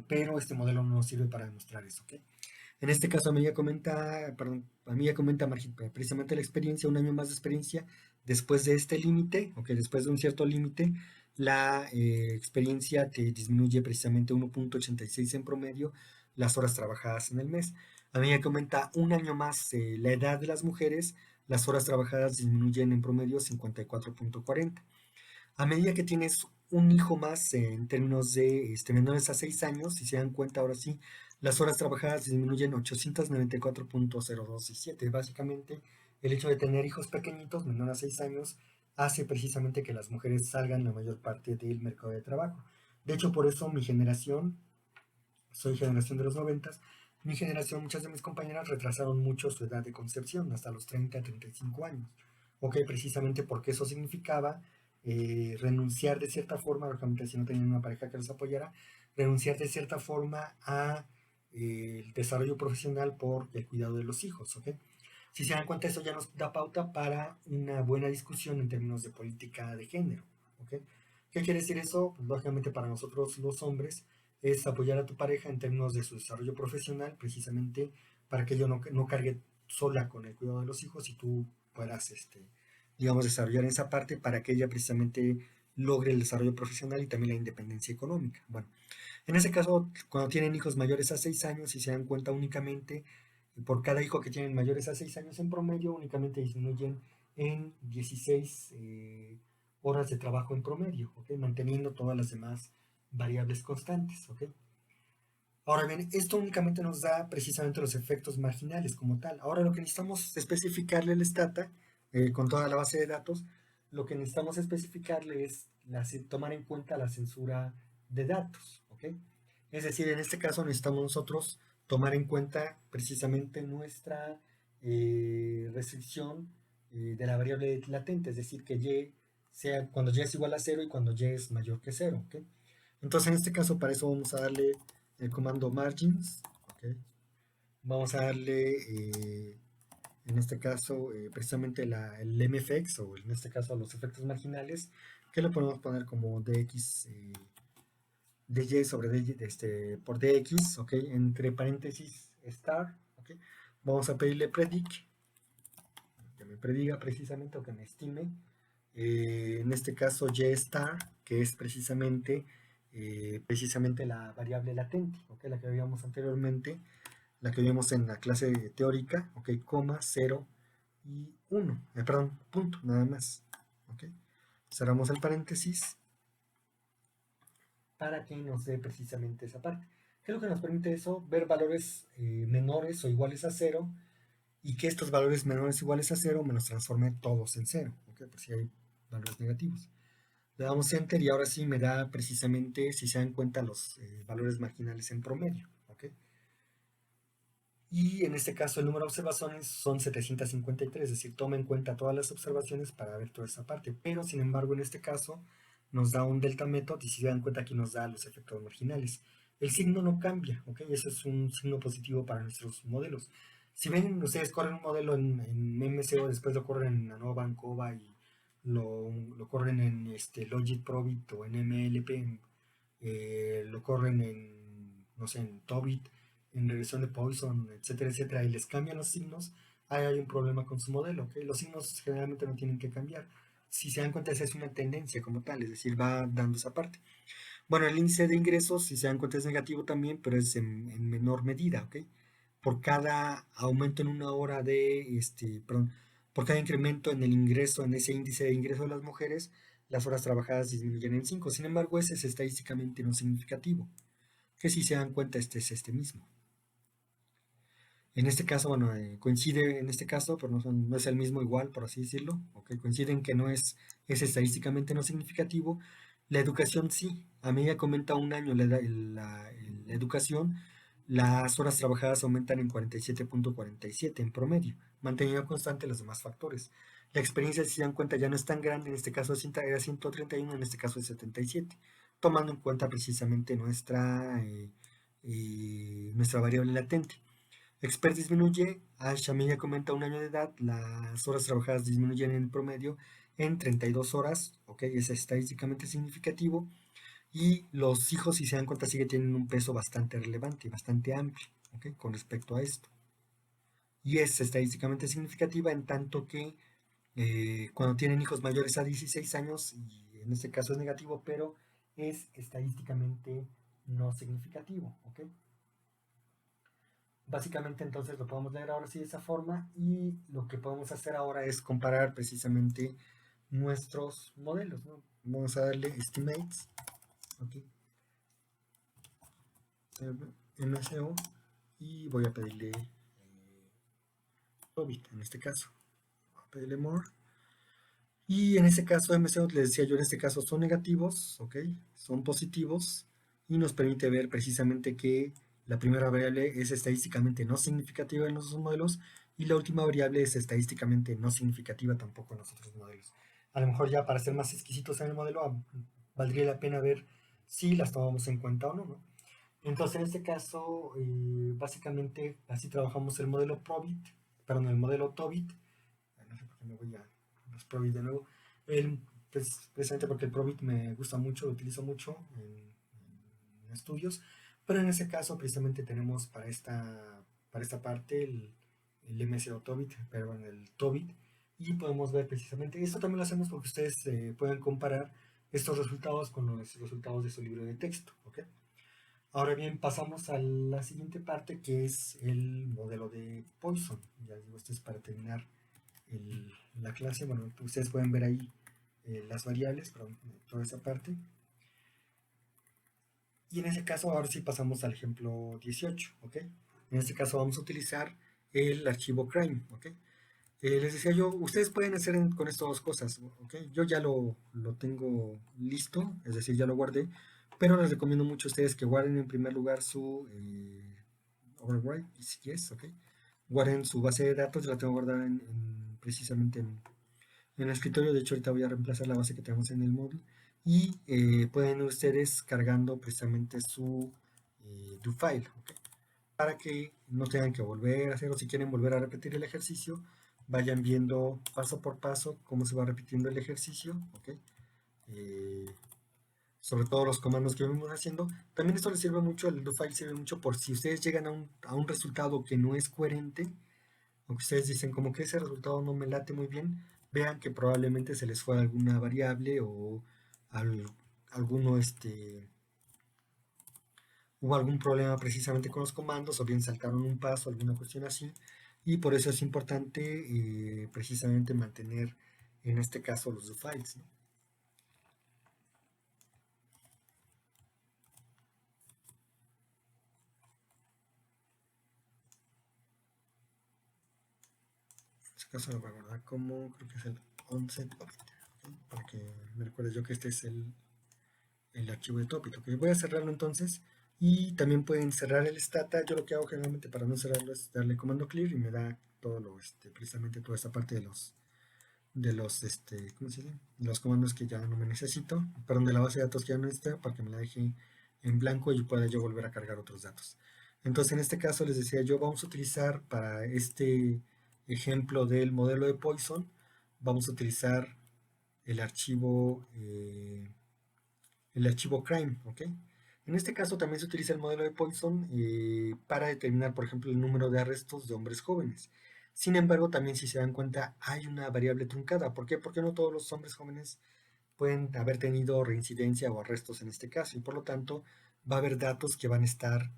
Pero este modelo no nos sirve para demostrar eso, ¿ok? En este caso, a mí ya comenta precisamente la experiencia, un año más de experiencia, después de este límite, o que después de un cierto límite, la experiencia te disminuye precisamente 1.86 en promedio las horas trabajadas en el mes. A mí ya comenta un año más la edad de las mujeres, las horas trabajadas disminuyen en promedio 54.40. A medida que tienes un hijo más en términos de menores a 6 años, si se dan cuenta ahora sí, las horas trabajadas disminuyen 894.0217. Básicamente, el hecho de tener hijos pequeñitos, menores a 6 años, hace precisamente que las mujeres salgan la mayor parte del mercado de trabajo. De hecho, por eso mi generación, soy generación de los 90, mi generación, muchas de mis compañeras retrasaron mucho su edad de concepción, hasta los 30 a 35 años. Ok, precisamente porque eso significaba renunciar de cierta forma, lógicamente si no tenían una pareja que los apoyara, renunciar de cierta forma a el desarrollo profesional por el cuidado de los hijos. ¿Ok? Si se dan cuenta, eso ya nos da pauta para una buena discusión en términos de política de género. ¿Ok? ¿Qué quiere decir eso? Pues, lógicamente para nosotros los hombres es apoyar a tu pareja en términos de su desarrollo profesional, precisamente para que ella no cargue sola con el cuidado de los hijos y tú puedas, digamos, desarrollar esa parte para que ella precisamente logre el desarrollo profesional y también la independencia económica. Bueno, en ese caso, cuando tienen hijos mayores a 6 años y se dan cuenta únicamente, por cada hijo que tienen mayores a 6 años en promedio, únicamente disminuyen en 16 horas de trabajo en promedio, ¿ok? Manteniendo todas las demás variables constantes, ¿ok? Ahora bien, esto únicamente nos da precisamente los efectos marginales como tal. Ahora lo que necesitamos especificarle al Stata, con toda la base de datos, lo que necesitamos especificarle es tomar en cuenta la censura de datos, ¿ok? Es decir, en este caso necesitamos nosotros tomar en cuenta precisamente nuestra restricción de la variable latente, es decir, que y sea cuando y es igual a cero y cuando y es mayor que cero. ¿Ok? Entonces, en este caso, para eso vamos a darle el comando margins. ¿Ok? Vamos a darle, en este caso, precisamente el mfx, o en este caso los efectos marginales, que lo podemos poner como dx, dy sobre dy, por dx, ¿ok? Entre paréntesis star, ¿ok? Vamos a pedirle predict, que me prediga precisamente o que me estime, en este caso y star, que es precisamente la variable latente, ¿ok? La que habíamos anteriormente, la que vimos en la clase teórica, ¿ok? Coma, 0 y 1, perdón, punto, nada más, ¿ok? Cerramos el paréntesis para que nos dé precisamente esa parte. ¿Qué es lo que nos permite eso? Ver valores menores o iguales a 0 y que estos valores menores o iguales a 0 me los transforme todos en 0, ¿ok? Por si hay valores negativos. Le damos Enter y ahora sí me da precisamente, si se dan cuenta, los valores marginales en promedio, ¿ok? Y en este caso el número de observaciones son 753, es decir, toma en cuenta todas las observaciones para ver toda esa parte, pero sin embargo en este caso nos da un delta method y si se dan cuenta aquí nos da los efectos marginales. El signo no cambia, ¿ok? Eso es un signo positivo para nuestros modelos. Si ven, ustedes corren un modelo en MCO, después lo corren en ANOVA, ANCOVA y lo corren en Logit Probit o en MLP, lo corren en, no sé, en Tobit, en regresión de Poisson, etcétera, etcétera, y les cambian los signos, ahí hay un problema con su modelo, ¿ok? Los signos generalmente no tienen que cambiar. Si se dan cuenta, esa es una tendencia como tal, es decir, va dando esa parte. Bueno, el índice de ingresos, si se dan cuenta, es negativo también, pero es en menor medida, ¿ok? Por cada aumento en una hora perdón, por cada incremento en el ingreso, en ese índice de ingreso de las mujeres, las horas trabajadas disminuyen en 5. Sin embargo, ese es estadísticamente no significativo, que si se dan cuenta, este es este mismo. En este caso, bueno, coincide en este caso, pero no es el mismo igual, por así decirlo. ¿Ok? Coinciden que no es estadísticamente no significativo. La educación sí. A medida que aumenta un año la educación, las horas trabajadas aumentan en 47.47 en promedio, manteniendo constante los demás factores. La experiencia, si se dan cuenta, ya no es tan grande, en este caso era 131, en este caso es 77, tomando en cuenta precisamente nuestra variable latente. Expert disminuye, a medida que aumenta un año de edad, las horas trabajadas disminuyen en promedio en 32 horas, ¿ok? Es estadísticamente significativo. Y los hijos, si se dan cuenta, siguen teniendo un peso bastante relevante, bastante amplio, ¿ok? Con respecto a esto. Y es estadísticamente significativa en tanto que cuando tienen hijos mayores a 16 años, y en este caso es negativo, pero es estadísticamente no significativo, ¿ok? Básicamente entonces lo podemos leer ahora sí de esa forma y lo que podemos hacer ahora es comparar precisamente nuestros modelos, ¿no? Vamos a darle estimates, aquí, MCO, y voy a pedirle Tobit en este caso. Voy a pedirle more. Y en este caso MCO, les decía yo, en este caso son negativos, ¿ok? Son positivos y nos permite ver precisamente que la primera variable es estadísticamente no significativa en los dos modelos y la última variable es estadísticamente no significativa tampoco en los otros modelos. A lo mejor ya para ser más exquisitos en el modelo valdría la pena ver si las tomamos en cuenta o no, ¿no? Entonces en este caso básicamente así trabajamos el modelo Probit, perdón, el modelo Tobit. No sé por qué me voy a los Probit de nuevo. Pues, precisamente porque el Probit me gusta mucho, lo utilizo mucho en estudios, pero en ese caso precisamente tenemos para esta parte el MSO Tobit, perdón, el Tobit, y podemos ver precisamente, esto también lo hacemos porque ustedes pueden comparar estos resultados con los resultados de su libro de texto, ¿ok? Ahora bien, pasamos a la siguiente parte que es el modelo de Poisson. Ya digo, esto es para terminar la clase. Bueno, ustedes pueden ver ahí las variables, perdón, toda esa parte. Y en ese caso, ahora sí pasamos al ejemplo 18, ¿ok? En este caso vamos a utilizar el archivo crime, ¿ok? Les decía yo, ustedes pueden hacer con esto dos cosas, ¿ok? Yo ya lo tengo listo, es decir, ya lo guardé, pero les recomiendo mucho a ustedes que guarden en primer lugar su override, yes, ok, guarden su base de datos. Yo la tengo guardada precisamente en el escritorio. De hecho, ahorita voy a reemplazar la base que tenemos en el móvil, y pueden ir ustedes cargando precisamente su do file, ¿ok? Para que no tengan que volver a hacer, o si quieren volver a repetir el ejercicio, vayan viendo paso por paso cómo se va repitiendo el ejercicio, ¿ok? Eh, Sobre todo los comandos que vamos haciendo. También esto les sirve mucho, el do file sirve mucho por si ustedes llegan a un resultado que no es coherente, o que ustedes dicen como que ese resultado no me late muy bien, vean que probablemente se les fue alguna variable, o al, alguno hubo algún problema precisamente con los comandos, o bien saltaron un paso, alguna cuestión así, y por eso es importante precisamente mantener en este caso los do files, ¿no? En este caso lo voy a guardar como, creo que es el 11 topic, ¿ok? Para que me recuerde yo que este es el archivo de topic, ¿ok? Voy a cerrarlo entonces, y también pueden cerrar el stata. Yo lo que hago generalmente para no cerrarlo es darle comando clear y me da todo lo, precisamente toda esta parte de los ¿cómo se dice? Los comandos que ya no me necesito, perdón, de la base de datos que ya no necesito, para que me la deje en blanco y pueda yo volver a cargar otros datos. Entonces, en este caso les decía yo, vamos a utilizar para este ejemplo del modelo de Poisson, vamos a utilizar el archivo, crime, ¿ok? En este caso también se utiliza el modelo de Poisson para determinar, por ejemplo, el número de arrestos de hombres jóvenes. Sin embargo, también, si se dan cuenta, hay una variable truncada. ¿Por qué? Porque no todos los hombres jóvenes pueden haber tenido reincidencia o arrestos en este caso, y por lo tanto va a haber datos que van a estar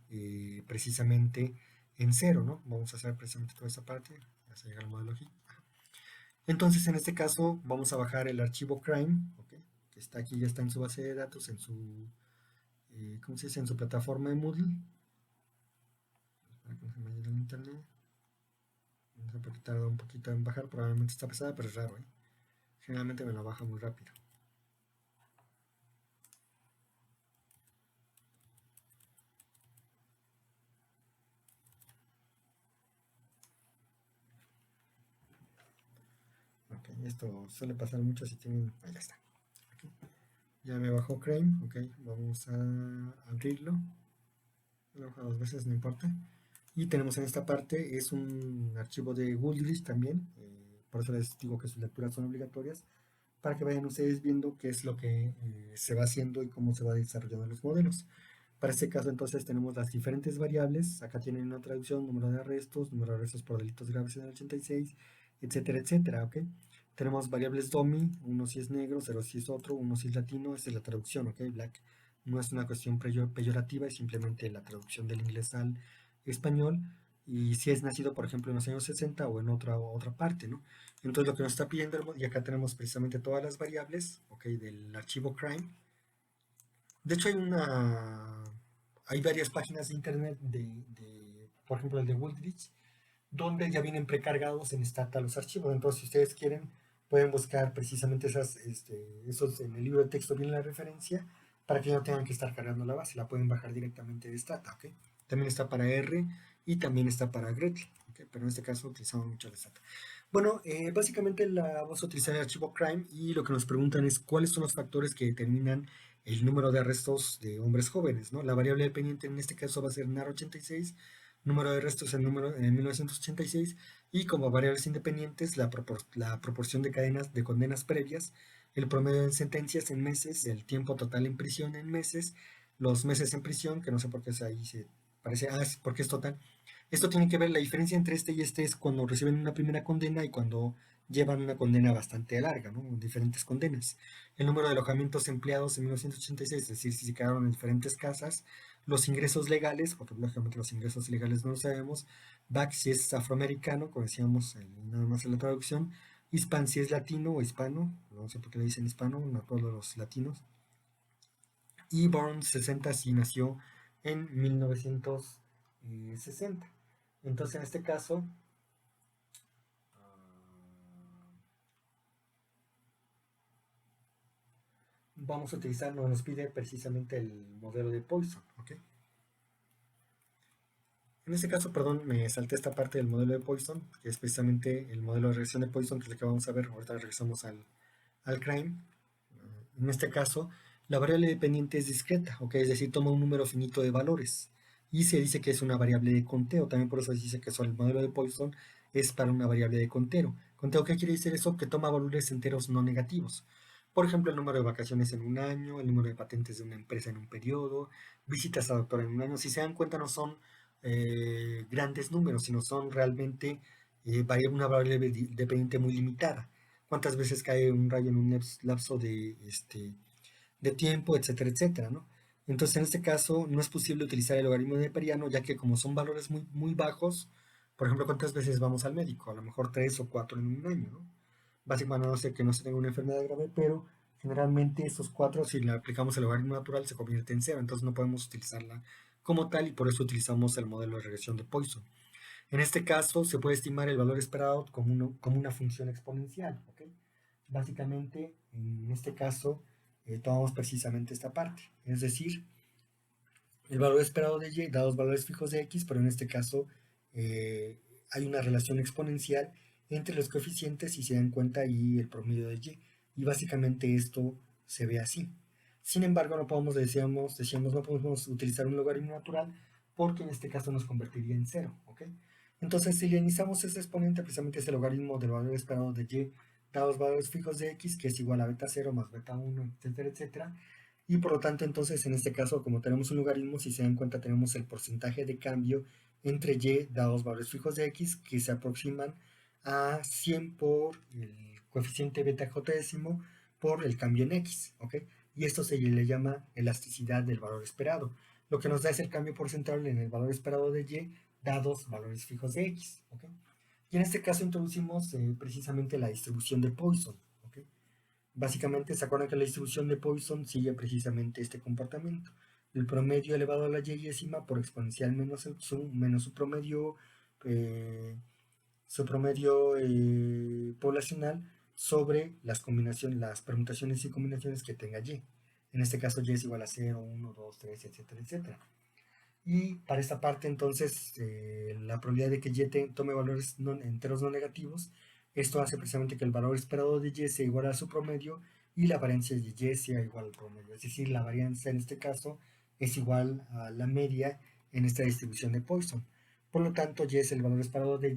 precisamente en cero, ¿no? Vamos a hacer precisamente toda esta parte, ya se llega al modelo aquí. Entonces, en este caso, vamos a bajar el archivo crime, ¿ok? Que está aquí, ya está en su base de datos, en su, ¿cómo se dice? En su plataforma de Moodle. Para que no se me vaya el internet. No sé por qué tarda un poquito en bajar, probablemente está pesada, pero es raro, ¿eh? Generalmente me la baja muy rápido. Ok, esto suele pasar mucho si tienen... Ahí ya está. Okay. Ya me bajó Crane, ok, vamos a abrirlo. Lo bajo dos veces, no importa. Y tenemos en esta parte, es un archivo de Goodrich también, por eso les digo que sus lecturas son obligatorias, para que vayan ustedes viendo qué es lo que se va haciendo y cómo se va desarrollando los modelos. Para este caso, entonces, tenemos las diferentes variables. Acá tienen una traducción: número de arrestos por delitos graves en el 86, etcétera, etcétera, ¿ok? Tenemos variables DOMI, uno si es negro, cero si es otro, uno si es latino. Esta es la traducción, ¿ok? Black no es una cuestión peyorativa, es simplemente la traducción del inglés al español. Y si es nacido, por ejemplo, en los años 60 o en otra parte, ¿no? Entonces, lo que nos está pidiendo, y acá tenemos precisamente todas las variables, ¿ok? Del archivo crime. De hecho, hay varias páginas de internet por ejemplo, el de Woodrich, donde ya vienen precargados en Stata los archivos. Entonces, si ustedes quieren, pueden buscar precisamente esos en el libro de texto, viene la referencia, para que no tengan que estar cargando la base, la pueden bajar directamente de Stata, ¿ok? También está para R y también está para Gretley, ¿ok? Pero en este caso utilizamos mucho el Stata. Bueno, básicamente vamos a utilizar el archivo crime, y lo que nos preguntan es cuáles son los factores que determinan el número de arrestos de hombres jóvenes, ¿no? La variable dependiente en este caso va a ser NAR86, número de arrestos en 1986, y como variables independientes la proporción de condenas previas, el promedio de sentencias en meses, el tiempo total en prisión en meses, los meses en prisión, que no sé por qué ahí se parece, es porque es total. Esto tiene que ver, la diferencia entre este y este es cuando reciben una primera condena y cuando llevan una condena bastante larga, ¿no? Diferentes condenas. El número de alojamientos empleados en 1986, es decir, si se quedaron en diferentes casas, los ingresos legales, porque lógicamente los ingresos legales no lo sabemos, BAC si es afroamericano, como decíamos nada más en la traducción, Hispan si es latino o hispano, no sé por qué le dicen hispano, no todos los latinos, y Burns 60 si nació en 1960. Entonces, en este caso, vamos a utilizar, nos pide precisamente el modelo de Poisson, ¿ok? En este caso, perdón, me salté esta parte del modelo de Poisson, que es precisamente el modelo de regresión de Poisson, que es lo que vamos a ver. Ahorita regresamos al crime. En este caso, la variable dependiente es discreta, ¿ok? Es decir, toma un número finito de valores. Y se dice que es una variable de conteo. También por eso se dice que el modelo de Poisson es para una variable de conteo. ¿Conteo qué quiere decir eso? Que toma valores enteros no negativos. Por ejemplo, el número de vacaciones en un año, el número de patentes de una empresa en un periodo, visitas a doctor en un año. Si se dan cuenta, no son grandes números, sino son realmente una variable dependiente muy limitada. ¿Cuántas veces cae un rayo en un lapso de tiempo, etcétera, etcétera, ¿no? Entonces, en este caso, no es posible utilizar el logaritmo neperiano, ya que como son valores muy, muy bajos, por ejemplo, ¿cuántas veces vamos al médico? A lo mejor 3 o 4 en un año, ¿no? Básicamente, no sé que no se tenga una enfermedad grave, pero generalmente esos 4, si le aplicamos el logaritmo natural, se convierte en cero, entonces no podemos utilizarla como tal y por eso utilizamos el modelo de regresión de Poisson. En este caso, se puede estimar el valor esperado como una función exponencial, ¿ok? Básicamente, en este caso, tomamos precisamente esta parte, es decir, el valor esperado de y dados valores fijos de x, pero en este caso eh, hay una relación exponencial entre los coeficientes y se dan cuenta y el promedio de y. Y básicamente esto se ve así. Sin embargo, no podemos, decíamos, no podemos utilizar un logaritmo natural porque en este caso nos convertiría en cero, ¿ok? Entonces, si le iniciamos este exponente, precisamente es el logaritmo del valor esperado de y dados valores fijos de x, que es igual a beta 0 más beta 1, etcétera, etcétera. Y por lo tanto, entonces, en este caso, como tenemos un logaritmo, si se dan cuenta, tenemos el porcentaje de cambio entre y dados valores fijos de x que se aproximan a 100 por el coeficiente beta j décimo por el cambio en x, ¿ok? Y esto se le llama elasticidad del valor esperado. Lo que nos da es el cambio porcentual en el valor esperado de y dados valores fijos de x, ¿ok? Y en este caso introducimos precisamente la distribución de Poisson, ¿ok? Básicamente, ¿se acuerdan que la distribución de Poisson sigue precisamente este comportamiento? El promedio elevado a la y-ésima por exponencial menos eh, su promedio poblacional sobre las permutaciones y combinaciones que tenga y. En este caso, y es igual a 0, 1, 2, 3, etcétera, etcétera. Y para esta parte, entonces, la probabilidad de que y tome valores enteros no negativos, esto hace precisamente que el valor esperado de y sea igual a su promedio y la variancia de y sea igual al promedio. Es decir, la varianza en este caso es igual a la media en esta distribución de Poisson. Por lo tanto, y es el valor esperado de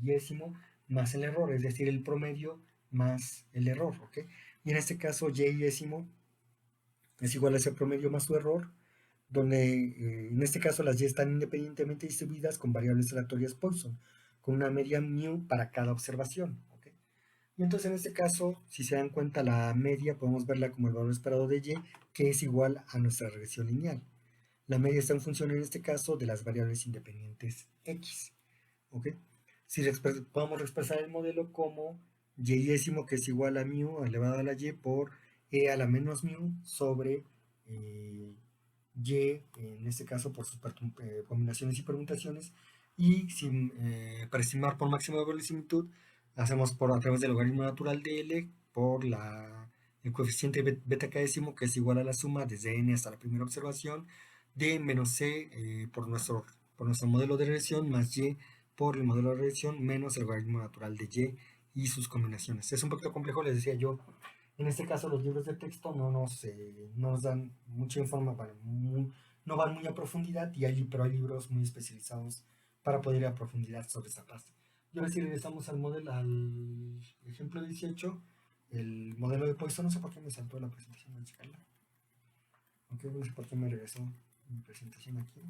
y-ésimo más el error, es decir, el promedio más el error, ¿ok? Y en este caso, y-ésimo es igual a ese promedio más su error, donde en este caso las y están independientemente distribuidas con variables aleatorias Poisson, con una media mu para cada observación. ¿Okay? Y entonces en este caso, si se dan cuenta, la media podemos verla como el valor esperado de y, que es igual a nuestra regresión lineal. La media está en función en este caso de las variables independientes x. ¿Okay? Si podemos expresar el modelo como y-ésimo, que es igual a mu elevado a la y por e a la menos mu sobre y, en este caso por sus combinaciones y permutaciones, y para estimar por máximo de verosimilitud, hacemos a través del logaritmo natural de L por el coeficiente beta k décimo, que es igual a la suma desde n hasta la primera observación de menos c por nuestro modelo de regresión más y por el modelo de regresión menos el logaritmo natural de y sus combinaciones. Es un poquito complejo, les decía yo. En este caso, los libros de texto no nos dan mucha información, no van muy a profundidad, pero hay libros muy especializados para poder ir a profundidad sobre esa parte. Y ahora si regresamos al ejemplo 18, el modelo de Poisson, no sé por qué me saltó la presentación, voy a checarla. Ok, no sé por qué me regresó mi presentación aquí.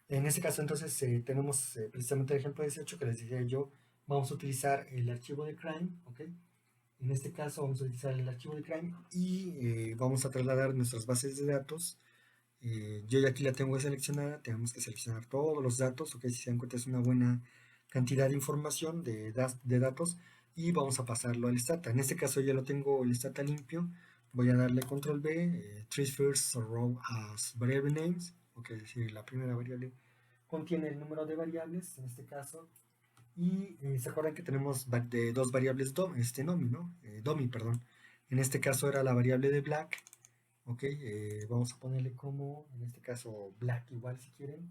En este caso, entonces, tenemos precisamente el ejemplo 18 que les decía yo. Vamos a utilizar el archivo de crime, ¿ok? En este caso vamos a utilizar el archivo de crime y vamos a trasladar nuestras bases de datos. Yo ya aquí la tengo seleccionada, tenemos que seleccionar todos los datos, ok, si se dan cuenta es una buena cantidad de información de datos y vamos a pasarlo al stata. En este caso ya lo tengo el stata limpio, voy a darle control B, treat first row as variable names, ok, es decir, la primera variable contiene el número de variables, en este caso, y se acuerdan que tenemos dos variables domi, ¿no? Domi, perdón. En este caso era la variable de black, ok, vamos a ponerle como, en este caso, black igual si quieren,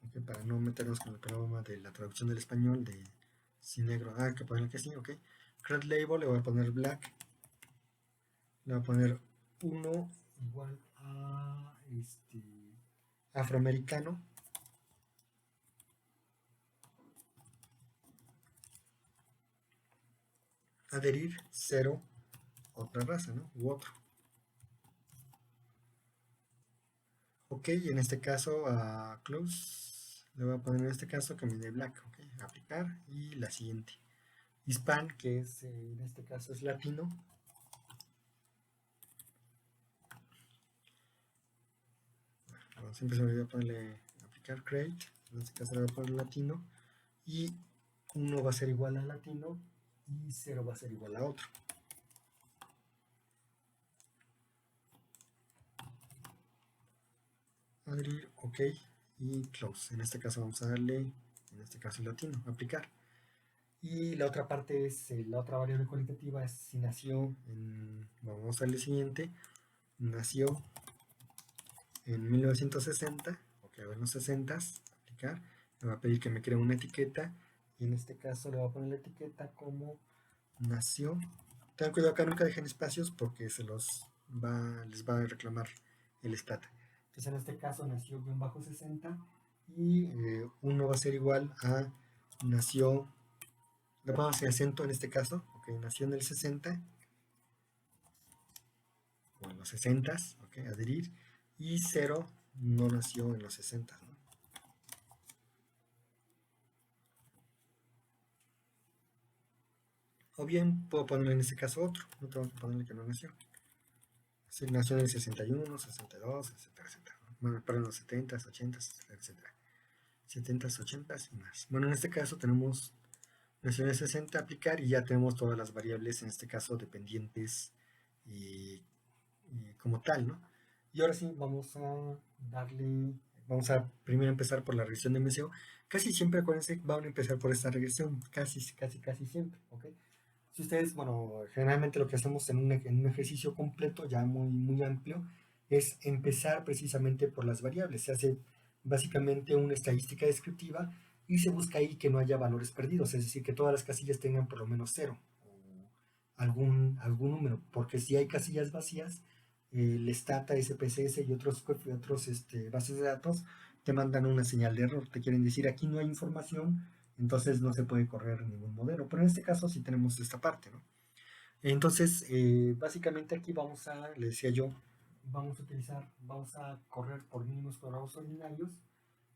okay, para no meternos con el problema de la traducción del español, de si negro, hay que ponerle que sí, ok. Create label, le voy a poner black, le voy a poner 1 igual a afroamericano, adherir 0, otra raza, ¿no? U otro. Ok, y en este caso a close, le voy a poner en este caso que me dé black, ok, aplicar, y la siguiente. Hispan, que es, en este caso es latino. Bueno, siempre se me olvida ponerle aplicar create, en este caso le voy a poner latino, y 1 va a ser igual a latino, y 0 va a ser igual a otro. Abrir, ok, y close. En este caso vamos a darle, en este caso latino, aplicar. Y la otra parte es, la otra variable cualitativa es si nació en, vamos a darle siguiente, nació en 1960, ok, a ver los 60, aplicar, le va a pedir que me cree una etiqueta, y en este caso le voy a poner la etiqueta como nació. Tengan cuidado acá, nunca dejen espacios porque les va a reclamar el stata. Entonces en este caso nació guión bajo 60, y 1 va a ser igual a nació, le vamos a hacer acento en este caso, ok, nació en el 60, o en los 60, ok, adherir, y 0 no nació en los 60, ¿no? O bien puedo ponerle en este caso otro, no tengo que ponerle que no nació. Sí, nació en el 61, 62, etcétera, etcétera. Bueno, para los 70s, 80s, etcétera. 70s, 80s y más. Bueno, en este caso tenemos nació en el 60, aplicar, y ya tenemos todas las variables, en este caso dependientes y, y como tal, ¿no? Y ahora sí, vamos a darle, vamos a primero empezar por la regresión de MCO. Casi siempre, acuérdense, van a empezar por esta regresión, casi siempre, ¿ok? Si ustedes, bueno, generalmente lo que hacemos en un ejercicio completo, ya muy amplio, es empezar precisamente por las variables. Se hace básicamente una estadística descriptiva y se busca ahí que no haya valores perdidos, es decir, que todas las casillas tengan por lo menos 0 o algún número, porque si hay casillas vacías, el Stata, SPSS y otros bases de datos te mandan una señal de error, te quieren decir aquí no hay información, entonces no se puede correr ningún modelo. Pero en este caso sí tenemos esta parte, ¿no? Entonces, básicamente aquí le decía yo, vamos a correr por mínimos cuadrados ordinarios,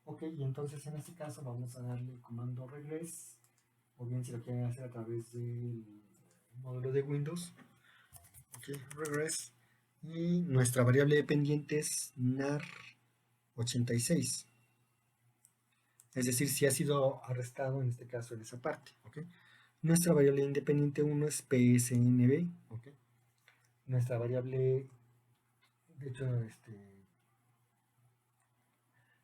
ok, y entonces en este caso vamos a darle el comando regress, o bien si lo quieren hacer a través del módulo de Windows, ok, regress, y nuestra variable dependiente es nar86. Es decir, si ha sido arrestado en este caso en esa parte, ¿ok? Nuestra variable independiente 1 es PSNB, ¿ok? Nuestra variable, de hecho,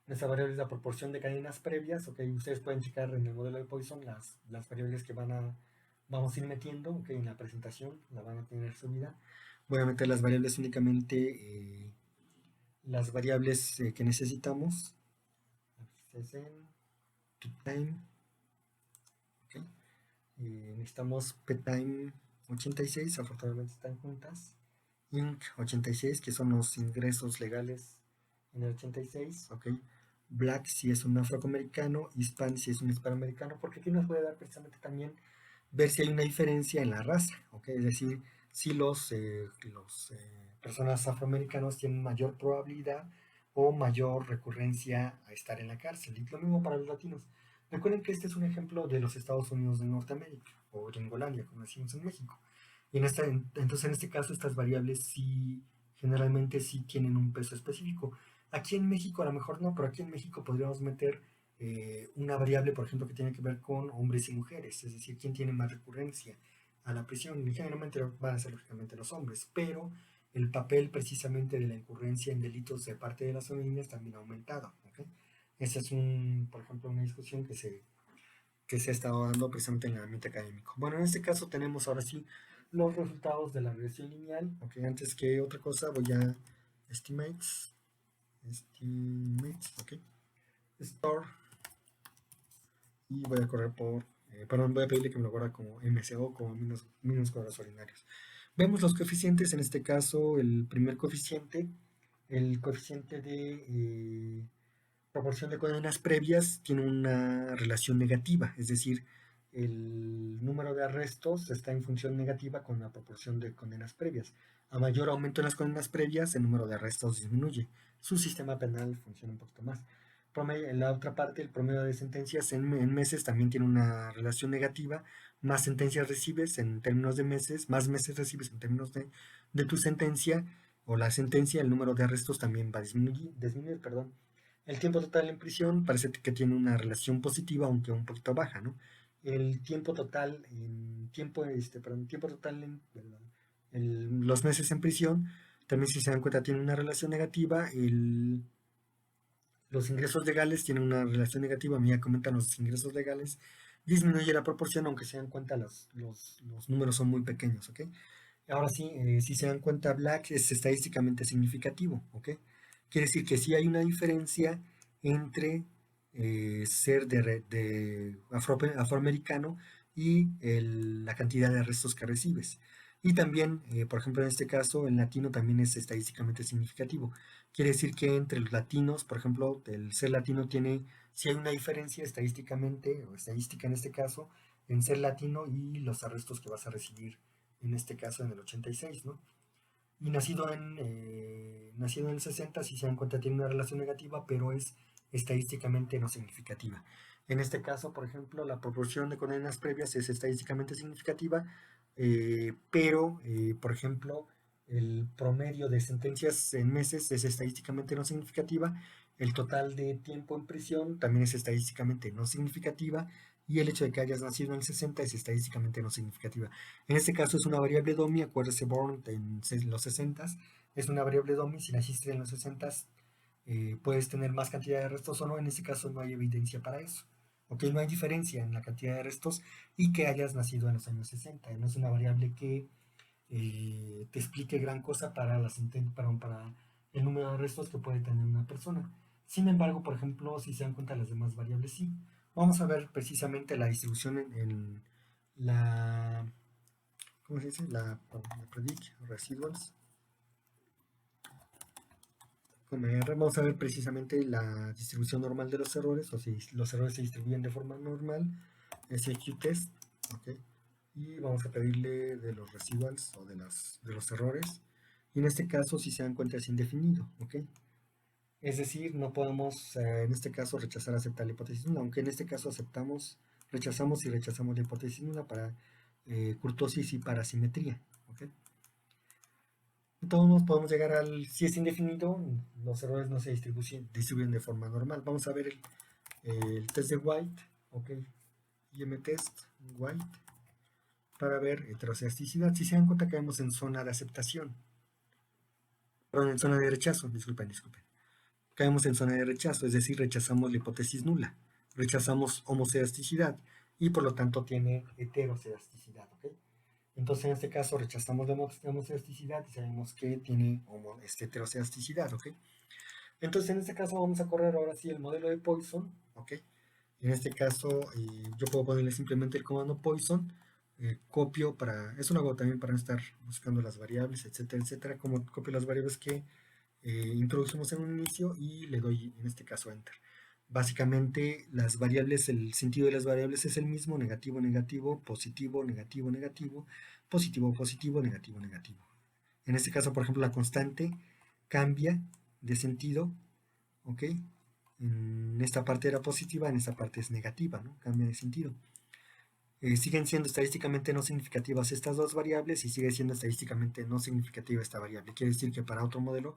nuestra variable es la proporción de cadenas previas, ¿ok? Ustedes pueden checar en el modelo de Poisson las variables que vamos a ir metiendo, ¿ok? En la presentación la van a tener subida. Voy a meter las variables únicamente, las variables que necesitamos. Time, ¿ok? Necesitamos ptime 86, afortunadamente están juntas. Inc 86, que son los ingresos legales en el 86, ok. Black si es un afroamericano, Hispan si es un hispanoamericano, porque aquí nos puede dar precisamente también ver si hay una diferencia en la raza, ok. Es decir, si los personas afroamericanos tienen mayor probabilidad o mayor recurrencia a estar en la cárcel. Y lo mismo para los latinos. Recuerden que este es un ejemplo de los Estados Unidos de Norteamérica, o Gringolandia, como decimos en México. Y entonces en este caso estas variables sí, generalmente sí tienen un peso específico. Aquí en México a lo mejor no, pero aquí en México podríamos meter una variable, por ejemplo, que tiene que ver con hombres y mujeres, es decir, quién tiene más recurrencia a la prisión. Y generalmente van a ser lógicamente los hombres, pero el papel precisamente de la incurrencia en delitos de parte de las familias también ha aumentado. ¿Okay? Esa es, por ejemplo, una discusión que se ha estado dando precisamente en el ambiente académico. Bueno, en este caso tenemos ahora sí los resultados de la regresión lineal. Ok, antes que otra cosa voy a estimates, ok, store, y voy a correr por, perdón, voy a pedirle que me lo guarde como MCO, como mínimos cuadrados ordinarios. Vemos los coeficientes, en este caso el primer coeficiente, el coeficiente de proporción de condenas previas tiene una relación negativa, es decir, el número de arrestos está en función negativa con la proporción de condenas previas. A mayor aumento en las condenas previas, el número de arrestos disminuye. Su sistema penal funciona un poquito más. En la otra parte, el promedio de sentencias en meses también tiene una relación negativa. Más sentencias recibes en términos de meses, más meses recibes en términos de tu sentencia o la sentencia, el número de arrestos también va a disminuir, perdón. El tiempo total en prisión parece que tiene una relación positiva, aunque un poquito baja, ¿no? El tiempo total tiempo total los meses en prisión, también si se dan cuenta tiene una relación negativa. Los ingresos legales tienen una relación negativa, a mí ya comentan los ingresos legales, disminuye la proporción, aunque se dan cuenta los números son muy pequeños, ¿ok? Ahora sí, si se dan cuenta, Black es estadísticamente significativo, ¿ok? Quiere decir que sí hay una diferencia entre ser de afroamericano y la cantidad de arrestos que recibes. Y también, por ejemplo, en este caso, el latino también es estadísticamente significativo. Quiere decir que entre los latinos, por ejemplo, el ser latino tiene, si hay una diferencia estadísticamente, o estadística en este caso, en ser latino y los arrestos que vas a recibir en este caso en el 86, ¿no? Y nacido en el 60, si se dan cuenta, tiene una relación negativa, pero es estadísticamente no significativa. En este caso, por ejemplo, la proporción de condenas previas es estadísticamente significativa, pero, por ejemplo, el promedio de sentencias en meses es estadísticamente no significativa, el total de tiempo en prisión también es estadísticamente no significativa, y el hecho de que hayas nacido en el 60 es estadísticamente no significativa. En este caso es una variable DOMI, acuérdese Born en los 60, es una variable DOMI, si naciste en los 60 puedes tener más cantidad de restos o no, en este caso no hay evidencia para eso. ¿Ok? No hay diferencia en la cantidad de restos y que hayas nacido en los años 60, no es una variable que te explique gran cosa para el número de restos que puede tener una persona. Sin embargo, por ejemplo, si se dan cuenta las demás variables, sí. Vamos a ver precisamente la distribución en la, ¿cómo se dice? La predict residuals. Vamos a ver precisamente la distribución normal de los errores, o si los errores se distribuyen de forma normal, SQTest, ¿ok? Y vamos a pedirle de los residuals o de los errores, y en este caso, si se dan cuenta, es indefinido, ¿ok? Es decir, no podemos, en este caso, rechazar aceptar la hipótesis nula, aunque en este caso rechazamos la hipótesis nula para curtosis y para simetría, ¿ok? De todos modos, podemos llegar si es indefinido, los errores no se distribuyen de forma normal. Vamos a ver el test de White, ok, IM-test White, para ver heteroceasticidad. Si se dan cuenta, caemos en zona de aceptación, perdón, en zona de rechazo, disculpen. Caemos en zona de rechazo, es decir, rechazamos la hipótesis nula, rechazamos homoceasticidad y por lo tanto tiene heteroceasticidad, ¿ok? Entonces en este caso rechazamos la homoceasticidad y sabemos que tiene heteroceasticidad, ¿ok? Entonces en este caso vamos a correr ahora sí el modelo de Poisson, ¿ok? En este caso yo puedo ponerle simplemente el comando Poisson, copio eso lo hago también para no estar buscando las variables, etcétera, etcétera, como copio las variables que introducimos en un inicio y le doy en este caso Enter. Básicamente las variables, el sentido de las variables es el mismo, negativo, negativo, positivo, negativo, negativo, positivo, positivo, negativo, negativo. En este caso, por ejemplo, la constante cambia de sentido, ¿ok? En esta parte era positiva, en esta parte es negativa, ¿no? Cambia de sentido. Siguen siendo estadísticamente no significativas estas dos variables y sigue siendo estadísticamente no significativa esta variable. Quiere decir que para otro modelo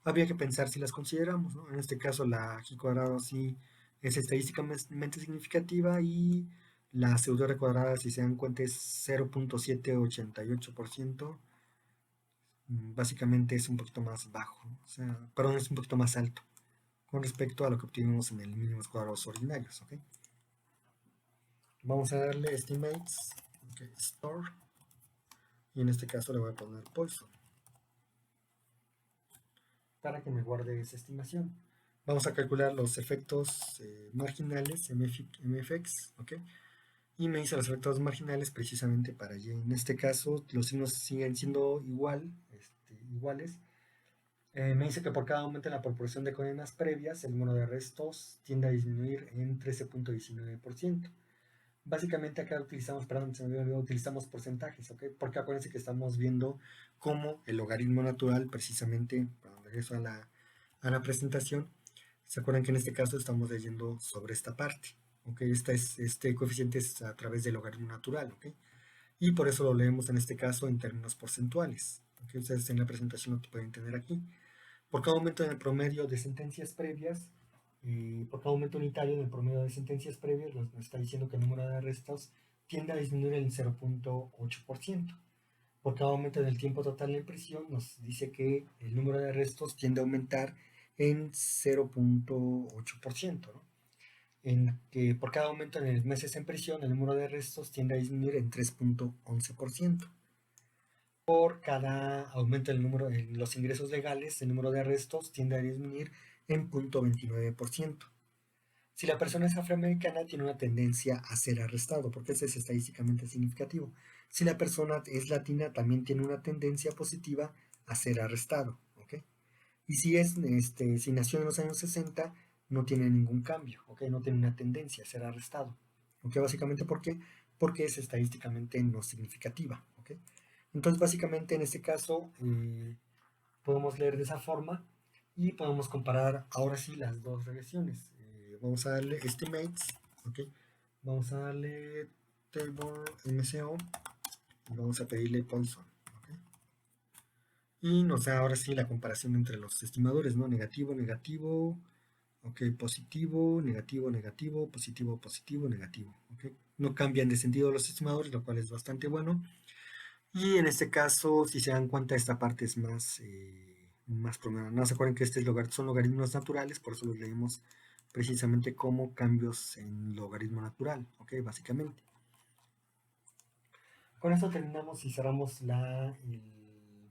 habría que pensar si las consideramos, ¿no? En este caso la g cuadrado sí es estadísticamente significativa y la pseudo r cuadrada, si se dan cuenta, es 0.788%. Básicamente es un poquito más bajo, ¿no? O sea, perdón, es un poquito más alto con respecto a lo que obtuvimos en el mínimos cuadrados ordinarios, ¿ok? Vamos a darle estimates, okay, store, y en este caso le voy a poner Poisson para que me guarde esa estimación. Vamos a calcular los efectos marginales, MFX, ¿ok? Y me dice los efectos marginales precisamente para Y. En este caso, los signos siguen siendo iguales. Me dice que por cada aumento en la proporción de coordenadas previas, el número de restos tiende a disminuir en 13.19%. Básicamente acá utilizamos, perdón, se me olvidó, utilizamos porcentajes, ¿ok? Porque acuérdense que estamos viendo cómo el logaritmo natural, precisamente, cuando regreso a la presentación, se acuerdan que en este caso estamos leyendo sobre esta parte, ¿ok? Este coeficiente es a través del logaritmo natural, ¿ok? Y por eso lo leemos en este caso en términos porcentuales, ¿ok? Ustedes en la presentación lo pueden tener aquí. Por cada aumento en el promedio de sentencias previas, por cada aumento unitario en el promedio de sentencias previas, nos está diciendo que el número de arrestos tiende a disminuir en 0.8%. Por cada aumento en el tiempo total de prisión, nos dice que el número de arrestos tiende a aumentar en 0.8%, ¿no? En que por cada aumento en los meses en prisión, el número de arrestos tiende a disminuir en 3.11%. Por cada aumento en los ingresos legales, el número de arrestos tiende a disminuir en 0.29%. Si la persona es afroamericana, tiene una tendencia a ser arrestado, porque eso es estadísticamente significativo. Si la persona es latina, también tiene una tendencia positiva a ser arrestado, ¿ok? Y si nació en los años 60, no tiene ningún cambio, ¿ok? No tiene una tendencia a ser arrestado, ¿ok? Básicamente, ¿por qué? Porque es estadísticamente no significativa, ¿ok? Entonces, básicamente, en este caso, podemos leer de esa forma y podemos comparar ahora sí las dos regresiones. Vamos a darle estimates, ¿ok? Vamos a darle table MCO y vamos a pedirle Poisson, ¿ok? Y nos da ahora sí la comparación entre los estimadores, ¿no? Negativo, negativo, ok, positivo, negativo, negativo, positivo, positivo, negativo, ok. No cambian de sentido los estimadores, lo cual es bastante bueno. Y en este caso, si se dan cuenta, esta parte es más promediada. No se acuerdan que son logaritmos naturales, por eso los leemos precisamente como cambios en logaritmo natural, ok, básicamente. Con esto terminamos y cerramos el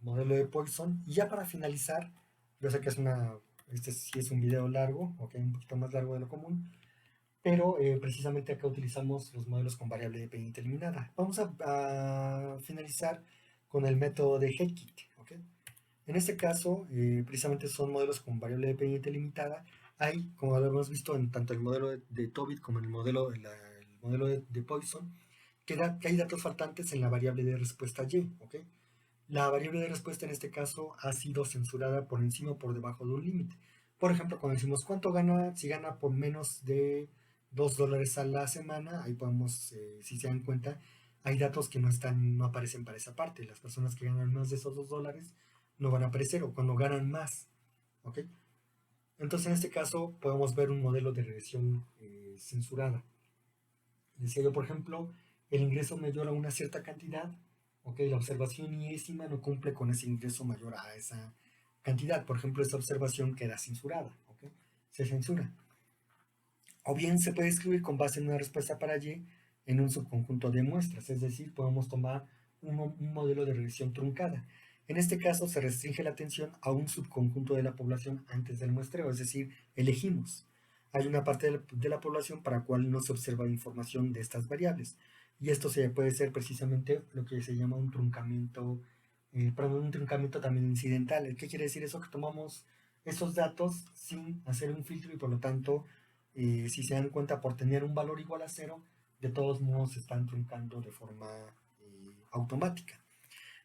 modelo de Poisson. Y ya para finalizar, yo sé que este sí es un video largo, ok, un poquito más largo de lo común, pero precisamente acá utilizamos los modelos con variable de pendiente eliminada. Vamos a finalizar con el método de Heckit, ¿ok? En este caso, precisamente son modelos con variable de pendiente limitada. Hay, como lo hemos visto en tanto el modelo de Tobit como en el modelo de Poisson, que hay datos faltantes en la variable de respuesta Y, ¿ok? La variable de respuesta en este caso ha sido censurada por encima o por debajo de un límite. Por ejemplo, cuando decimos cuánto gana, si gana por menos de $2 a la semana, ahí podemos, si se dan cuenta, hay datos que no aparecen para esa parte. Las personas que ganan más de esos $2 no van a aparecer, o cuando ganan más, ¿ok? Entonces en este caso podemos ver un modelo de regresión censurada. Decía yo, por ejemplo, el ingreso mayor a una cierta cantidad, ok, la observación iésima no cumple con ese ingreso mayor a esa cantidad. Por ejemplo, esta observación queda censurada, ok, se censura. O bien se puede escribir con base en una respuesta para Y en un subconjunto de muestras, es decir, podemos tomar un modelo de regresión truncada. En este caso se restringe la atención a un subconjunto de la población antes del muestreo, es decir, elegimos. Hay una parte de la población para la cual no se observa información de estas variables. Y esto puede ser precisamente lo que se llama un truncamiento, perdón, un truncamiento también incidental. ¿Qué quiere decir eso? Que tomamos esos datos sin hacer un filtro y por lo tanto si se dan cuenta, por tener un valor igual a cero, de todos modos se están truncando de forma automática.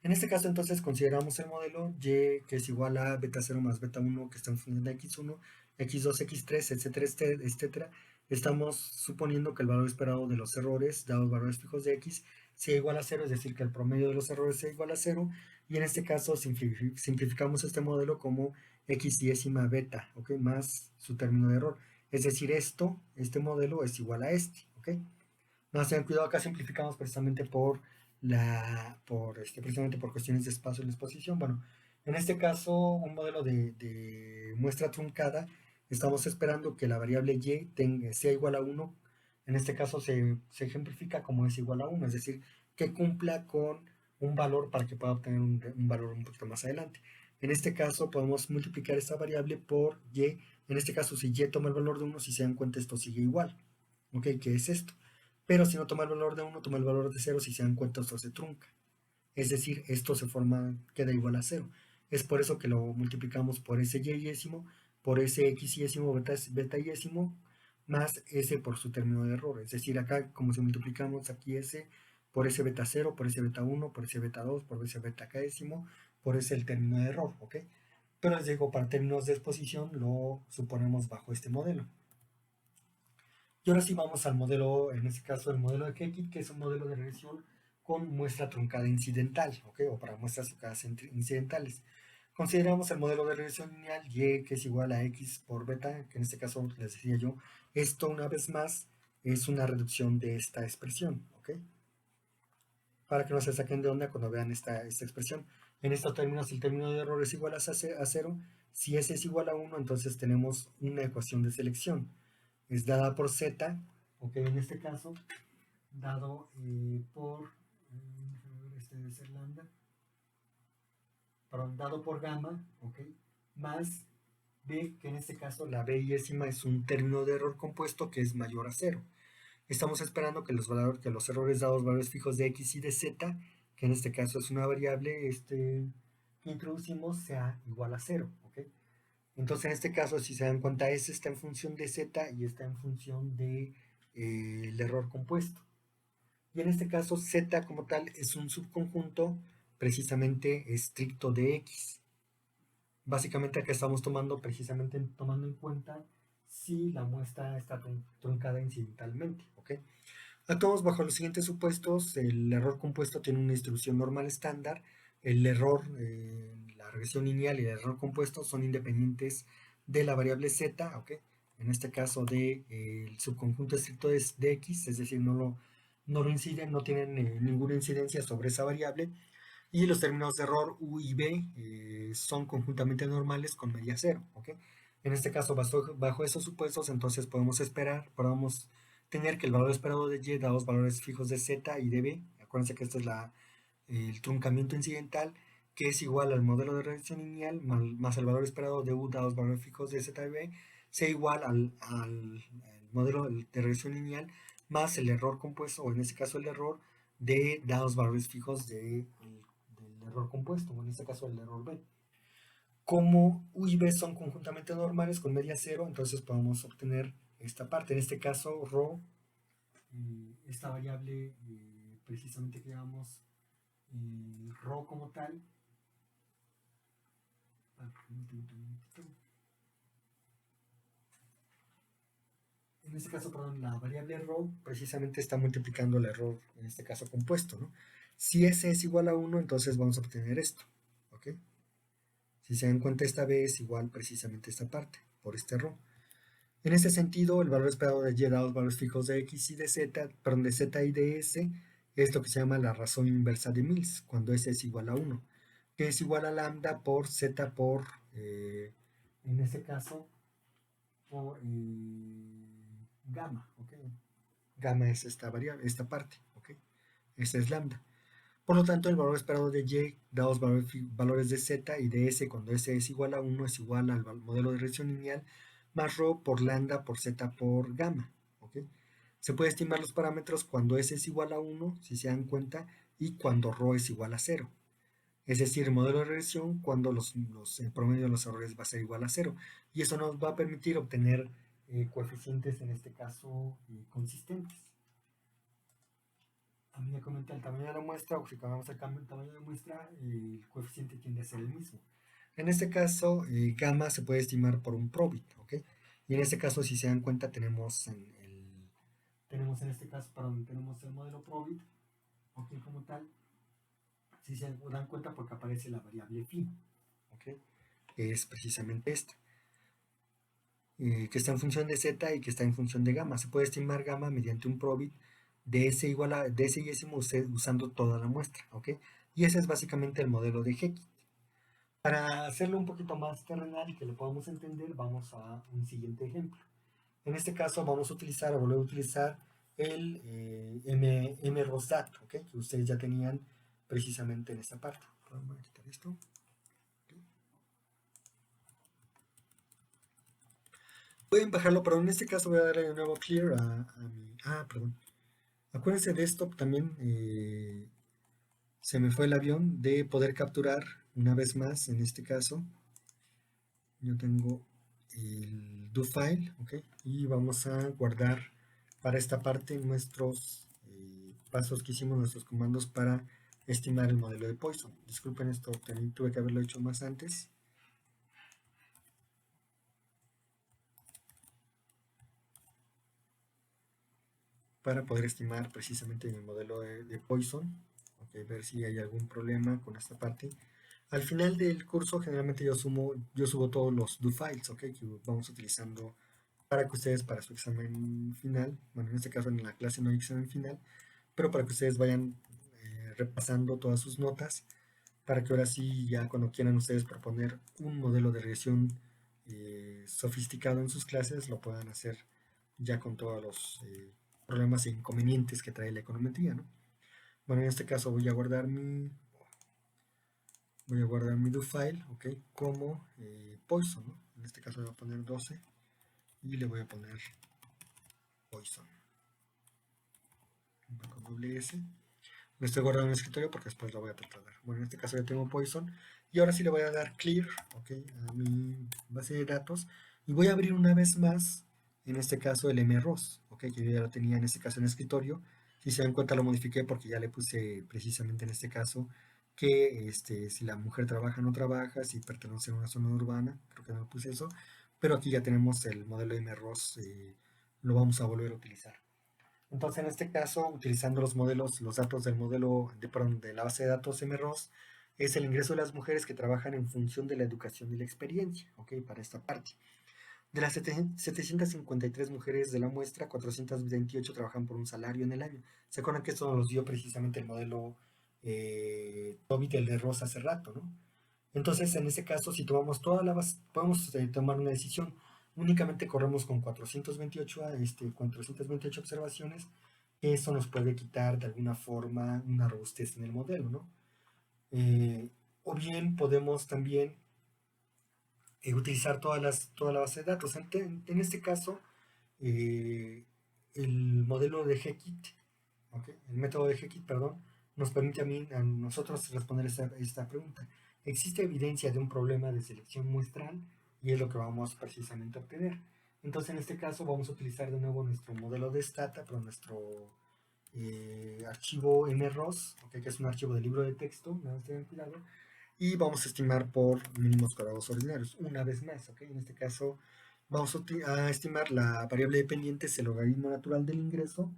En este caso, entonces, consideramos el modelo Y, que es igual a beta 0 más beta 1, que está en función de x1, x2, x3, etcétera, etcétera. Estamos suponiendo que el valor esperado de los errores, dados valores fijos de x, sea igual a 0, es decir, que el promedio de los errores sea igual a 0, y en este caso simplificamos este modelo como x diésima beta, ¿ok? Más su término de error. Es decir, este modelo es igual a este, ¿ok? No, tengan cuidado, acá simplificamos precisamente precisamente por cuestiones de espacio y la exposición. Bueno, en este caso, un modelo de muestra truncada, estamos esperando que la variable Y sea igual a 1. En este caso se ejemplifica como es igual a 1, es decir, que cumpla con un valor para que pueda obtener un valor un poquito más adelante. En este caso podemos multiplicar esta variable por y. En este caso, si y toma el valor de 1, si se dan cuenta, esto sigue igual. ¿Ok? ¿Qué es esto? Pero si no toma el valor de 1, toma el valor de 0, si se dan cuenta, esto se trunca. Es decir, esto se forma, queda igual a 0. Es por eso que lo multiplicamos por ese y-ésimo, por ese x-ésimo, beta-ésimo, más ese por su término de error. Es decir, acá como si multiplicamos aquí ese por ese beta 0, por ese beta 1, por ese beta 2, por ese beta k-ésimo, por ese el término de error, ¿ok? Pero les digo, para términos de exposición lo suponemos bajo este modelo. Y ahora sí vamos al modelo, en este caso el modelo de Kekit, que es un modelo de regresión con muestra truncada incidental, ¿ok? O para muestras truncadas incidentales. Consideramos el modelo de regresión lineal y, que es igual a x por beta, que en este caso les decía yo, esto una vez más es una reducción de esta expresión, ¿ok? Para que no se saquen de onda cuando vean esta expresión. En estos términos, el término de error es igual a 0. Si s es igual a 1, entonces tenemos una ecuación de selección. Es dada por z, ok, en este caso, dado por, este debe ser lambda, perdón, dado por gamma, ok, más b, que en este caso la b-ésima es un término de error compuesto que es mayor a 0. Estamos esperando que los errores dados valores fijos de x y de z, que en este caso es una variable que introducimos, sea igual a 0, ok. Entonces, en este caso, si se dan cuenta, S está en función de Z y está en función de el error compuesto. Y en este caso, Z como tal es un subconjunto precisamente estricto de X. Básicamente acá estamos precisamente tomando en cuenta si la muestra está truncada incidentalmente, ¿ok? Actuamos bajo los siguientes supuestos. El error compuesto tiene una distribución normal estándar. El error, la regresión lineal y el error compuesto son independientes de la variable z, ¿ok? En este caso del subconjunto estricto de x, es decir, no lo inciden, no tienen ninguna incidencia sobre esa variable. Y los términos de error u y b son conjuntamente normales con media cero, ¿ok? En este caso, bajo esos supuestos, entonces podemos tener que el valor esperado de y da los valores fijos de z y de b. Acuérdense que este es el truncamiento incidental, que es igual al modelo de regresión lineal más el valor esperado de u dados los valores fijos de z y b, sea igual al modelo de regresión lineal más el error compuesto, o en este caso el error de dados los valores fijos del error compuesto, o en este caso el error b. Como u y b son conjuntamente normales con media cero, entonces podemos obtener esta parte. En este caso, ρ, esta variable precisamente que llamamos ρ como tal. En este caso, perdón, la variable ρ precisamente está multiplicando el error, en este caso compuesto, ¿no? Si s es igual a 1, entonces vamos a obtener esto, ¿ok? Si se dan cuenta, esta b es igual precisamente a esta parte, por este ρ. En este sentido, el valor esperado de y dados los valores fijos de x y de z, perdón, de z y de s, es lo que se llama la razón inversa de Mills, cuando s es igual a 1, que es igual a lambda por z por, en este caso, por gamma, ¿ok? Gamma es esta variable, esta parte, ¿ok? Esta es lambda. Por lo tanto, el valor esperado de y, dados valores de z y de s cuando s es igual a 1, es igual al modelo de regresión lineal más ρ por lambda por z por gamma. ¿Okay? Se puede estimar los parámetros cuando s es igual a 1, si se dan cuenta, y cuando ρ es igual a 0. Es decir, el modelo de regresión cuando el promedio de los errores va a ser igual a 0. Y eso nos va a permitir obtener coeficientes, en este caso, consistentes. A mí me comenta el tamaño de la muestra, o si cambiamos el tamaño de la muestra, el coeficiente tiende a ser el mismo. En este caso, gamma se puede estimar por un probit, ¿ok? Y en este caso, si se dan cuenta, tenemos en este caso, perdón, tenemos el modelo probit, ¿ok? Como tal, si se dan cuenta, porque aparece la variable phi, ¿ok? Que es precisamente esta, que está en función de z y que está en función de gamma. Se puede estimar gamma mediante un probit de S igual a de S y S usando toda la muestra, ¿ok? Y ese es básicamente el modelo de Heckit. Para hacerlo un poquito más terrenal y que lo podamos entender, vamos a un siguiente ejemplo. En este caso vamos a volver a utilizar el M-Rosat, ¿ok? Que ustedes ya tenían precisamente en esta parte. Voy a quitar esto. Pueden bajarlo, pero en este caso voy a darle de nuevo clear a mi... perdón. Acuérdense de esto también, se me fue el avión, de poder capturar una vez más, en este caso, yo tengo el do file, ok, y vamos a guardar para esta parte nuestros pasos que hicimos, nuestros comandos para estimar el modelo de Poisson. Disculpen esto, también tuve que haberlo hecho más antes. Para poder estimar precisamente mi modelo de Poisson, okay, ver si hay algún problema con esta parte. Al final del curso generalmente yo subo todos los do files, okay, que vamos utilizando para que ustedes para su examen final, bueno, en este caso en la clase no hay examen final, pero para que ustedes vayan repasando todas sus notas, para que ahora sí ya cuando quieran ustedes proponer un modelo de regresión sofisticado en sus clases, lo puedan hacer ya con todos los problemas e inconvenientes que trae la econometría, ¿no? Bueno, en este caso voy a guardar mi do file, ok, como Poisson, ¿no? En este caso voy a poner 12 y le voy a poner Poisson con doble S. Lo estoy guardando en el escritorio porque después lo voy a trasladar. Bueno, en este caso ya tengo Poisson y ahora sí le voy a dar clear, ok, a mi base de datos y voy a abrir una vez más, en este caso el MROS, ok, que yo ya lo tenía en este caso en el escritorio. Si se dan cuenta lo modifiqué porque ya le puse precisamente en este caso que si la mujer trabaja o no trabaja, si pertenece a una zona urbana, creo que no puse eso, pero aquí ya tenemos el modelo MROS, lo vamos a volver a utilizar. Entonces, en este caso, utilizando los modelos, los datos del modelo, perdón, de la base de datos MROS, es el ingreso de las mujeres que trabajan en función de la educación y la experiencia, ¿ok? Para esta parte. De las 753 mujeres de la muestra, 428 trabajan por un salario en el año. ¿Se acuerdan que esto nos dio precisamente el modelo Tobit, el de Rosa hace rato, ¿no? Entonces, en ese caso, si tomamos toda la base, podemos tomar una decisión. Únicamente corremos con 428 observaciones. Eso nos puede quitar de alguna forma una robustez en el modelo, ¿no? O bien podemos también utilizar toda la base de datos. En este caso, eh, el modelo de GKIT, ¿okay? El método de GKIT, perdón, nos permite a nosotros responder esta pregunta. ¿Existe evidencia de un problema de selección muestral? Y es lo que vamos precisamente a obtener. Entonces, en este caso, vamos a utilizar de nuevo nuestro modelo de Stata, pero nuestro archivo MROS, ¿okay? Que es un archivo de libro de texto, nada más tengan cuidado, y vamos a estimar por mínimos cuadrados ordinarios, una vez más, ¿okay? En este caso, vamos a estimar la variable dependiente, es el logaritmo natural del ingreso,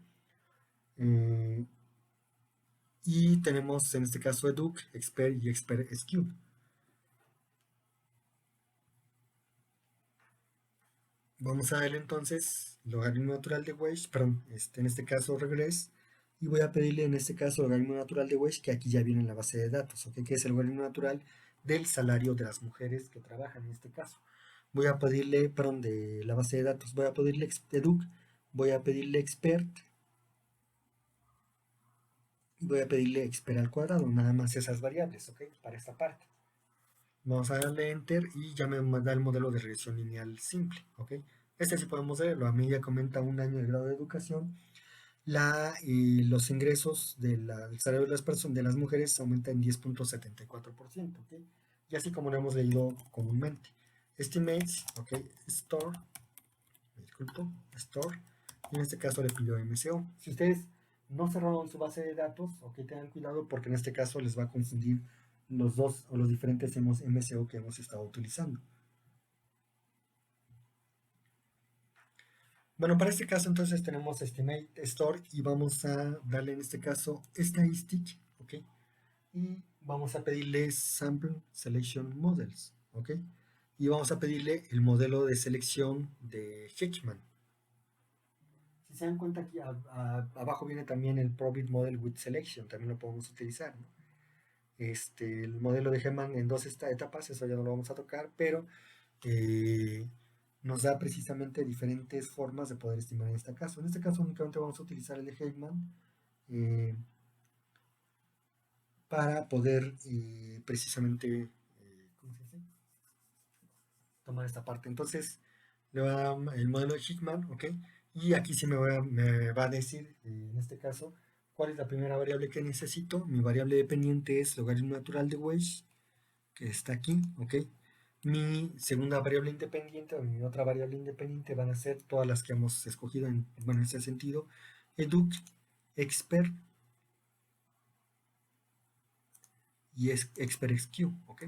y tenemos en este caso educ, expert y expert skew. Vamos a ver entonces logaritmo natural de Weiss, perdón, en este caso regress, y voy a pedirle en este caso logaritmo natural de Weiss, que aquí ya viene en la base de datos, ¿ok? Que es el logaritmo natural del salario de las mujeres que trabajan en este caso. Voy a pedirle, perdón, de la base de datos, voy a pedirle educ, voy a pedirle expert, y voy a pedirle expert al cuadrado, nada más esas variables, ¿ok? Para esta parte. Vamos a darle enter y ya me da el modelo de regresión lineal simple, ¿ok? Este sí podemos verlo, a mí ya comenta un año de grado de educación, los ingresos del salario de las personas, de las mujeres aumenta en 10.74%, ¿ok? Y así como lo hemos leído comúnmente. Estimates, ¿ok? Store, me disculpo, Store, y en este caso le pido MCO. Si ustedes no cerraron su base de datos, ok, tengan cuidado porque en este caso les va a confundir los dos o los diferentes MCO que hemos estado utilizando. Bueno, para este caso entonces tenemos Estimate Store y vamos a darle en este caso Statistic, ¿ok? Y vamos a pedirle Sample Selection Models, ¿ok? Y vamos a pedirle el modelo de selección de Heckman. Si se dan cuenta aquí abajo viene también el Probit Model with Selection, también lo podemos utilizar, ¿no? El modelo de Heckman en dos etapas, eso ya no lo vamos a tocar, pero nos da precisamente diferentes formas de poder estimar en este caso. En este caso únicamente vamos a utilizar el de Heckman. para poder precisamente, ¿cómo se dice? Tomar esta parte. Entonces, le voy a dar el modelo de Hickman, ¿ok? Y aquí sí me va a decir, en este caso, cuál es la primera variable que necesito. Mi variable dependiente es logaritmo natural de Weiss, que está aquí, ¿ok? Mi segunda variable independiente o mi otra variable independiente van a ser todas las que hemos escogido en ese sentido. Educ, expert y expert XQ, ¿ok?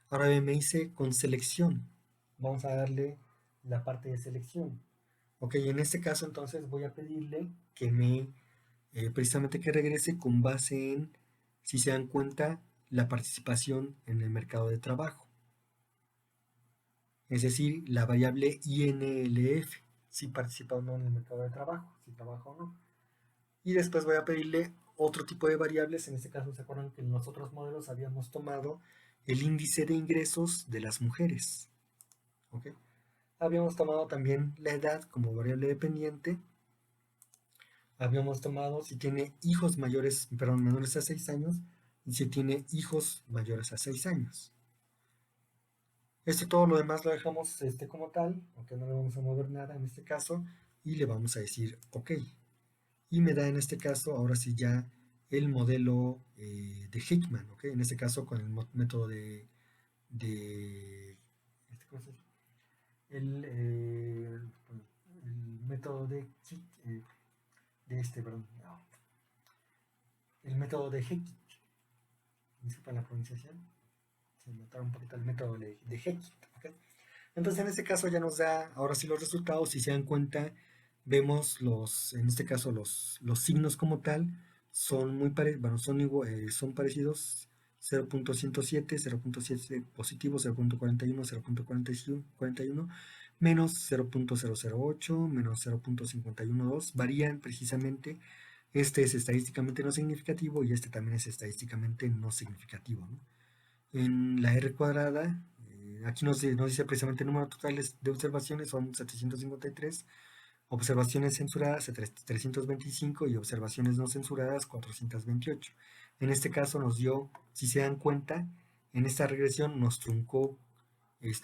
Ahora bien, me dice con selección. Vamos a darle la parte de selección. Ok, en este caso entonces voy a pedirle que precisamente que regrese con base en, si se dan cuenta, la participación en el mercado de trabajo. Es decir, la variable INLF, si participa o no en el mercado de trabajo, si trabaja o no. Y después voy a pedirle otro tipo de variables. En este caso, ¿se acuerdan que en los otros modelos habíamos tomado el índice de ingresos de las mujeres? ¿Ok? Habíamos tomado también la edad como variable dependiente. Habíamos tomado si tiene hijos mayores, perdón, menores a 6 años y si tiene hijos mayores a 6 años. Esto todo lo demás lo dejamos como tal, aunque no le vamos a mover nada en este caso, y le vamos a decir OK. Y me da en este caso, ahora sí ya, el modelo de Hickman, ¿ok? En este caso con el método de ¿cómo se dice? El método perdón, no, el método de Heckit, disculpa la pronunciación, se notaba un poquito el método de Heckit, ¿ok? Entonces en este caso ya nos da ahora sí los resultados. Si se dan cuenta, vemos en este caso los signos como tal son son parecidos. 0.107, 0.7 positivo, 0.41, 0.41, menos 0.008, menos 0.512, varían precisamente. Este es estadísticamente no significativo y este también es estadísticamente no significativo, ¿no? En la R cuadrada, aquí nos dice precisamente el número total de observaciones, son 753, observaciones censuradas 325 y observaciones no censuradas 428. En este caso nos dio, si se dan cuenta, en esta regresión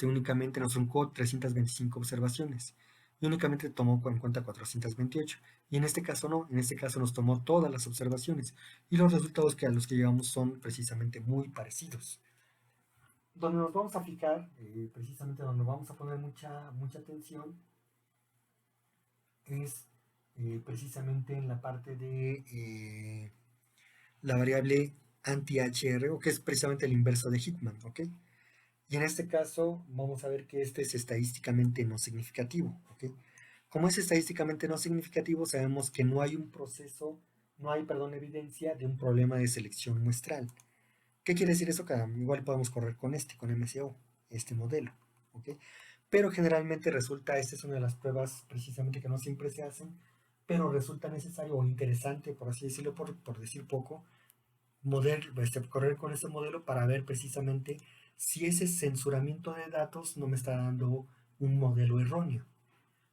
únicamente nos truncó 325 observaciones y únicamente tomó en cuenta 428. Y en este caso no, en este caso nos tomó todas las observaciones y los resultados a los que llegamos son precisamente muy parecidos. Donde nos vamos a fijar, precisamente donde vamos a poner mucha atención, es precisamente en la parte de la variable anti-HR, o que es precisamente el inverso de Hickman, ¿ok? Y en este caso vamos a ver que este es estadísticamente no significativo, ¿ok? Como es estadísticamente no significativo, sabemos que no hay evidencia de un problema de selección muestral. ¿Qué quiere decir eso? Que igual podemos correr con con MCO, este modelo, ¿ok? Pero generalmente esta es una de las pruebas precisamente que no siempre se hacen, pero resulta necesario o interesante, por así decirlo, por decir poco, correr con este modelo para ver precisamente si ese censuramiento de datos no me está dando un modelo erróneo.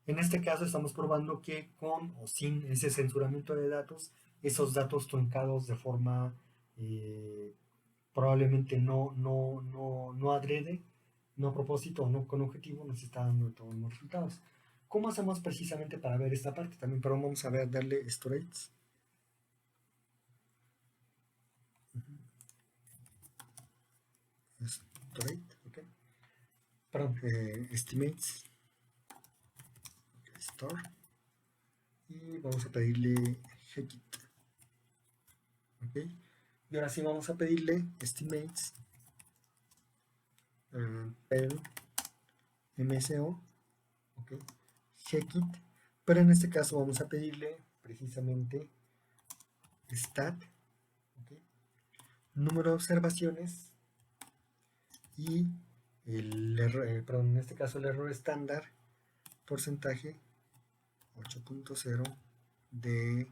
En este caso estamos probando que con o sin ese censuramiento de datos, esos datos truncados de forma probablemente no adrede, no a propósito o no con objetivo, nos está dando todos los resultados. ¿Cómo hacemos precisamente para ver esta parte? También, pero vamos a darle storage. Storage, ok. Perdón, estimates, store. Y vamos a pedirle Heckit, ok. Y ahora sí vamos a pedirle estimates per MSO, ok, Heckit, pero en este caso vamos a pedirle precisamente stat, okay, número de observaciones y perdón, en este caso el error estándar, porcentaje 8.0 de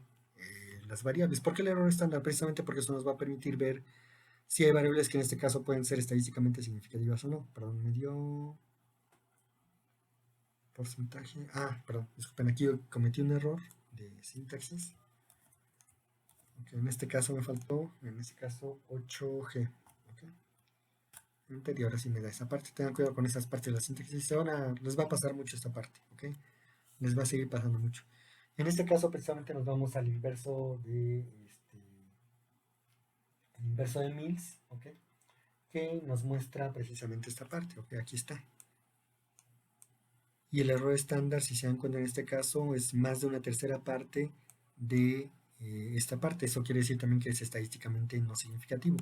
las variables. ¿Por qué el error estándar? Precisamente porque eso nos va a permitir ver si hay variables que en este caso pueden ser estadísticamente significativas o no. Perdón, me dio porcentaje. Perdón, disculpen, aquí cometí un error de sintaxis. Okay, en este caso me faltó, en este caso 8G. Okay. Y ahora sí me da esa parte. Tengan cuidado con esas partes de la sintaxis. Ahora les va a pasar mucho esta parte. Okay. Les va a seguir pasando mucho. En este caso precisamente nos vamos al inverso el inverso de Mills, ¿okay? Que nos muestra precisamente esta parte. Okay, aquí está. Y el error estándar, si se dan cuenta en este caso, es más de una tercera parte de esta parte. Eso quiere decir también que es estadísticamente no significativo.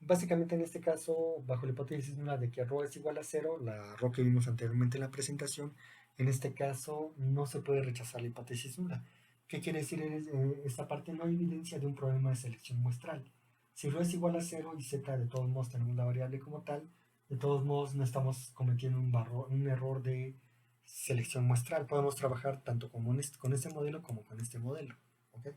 Básicamente en este caso, bajo la hipótesis nula de que ρ es igual a 0, la ρ que vimos anteriormente en la presentación, en este caso no se puede rechazar la hipótesis nula. ¿Qué quiere decir esta parte? No hay evidencia de un problema de selección muestral. Si ρ es igual a 0 y z de todos modos tenemos la variable como tal, de todos modos no estamos cometiendo un error de selección muestral. Podemos trabajar tanto con este modelo como con este modelo. ¿Okay?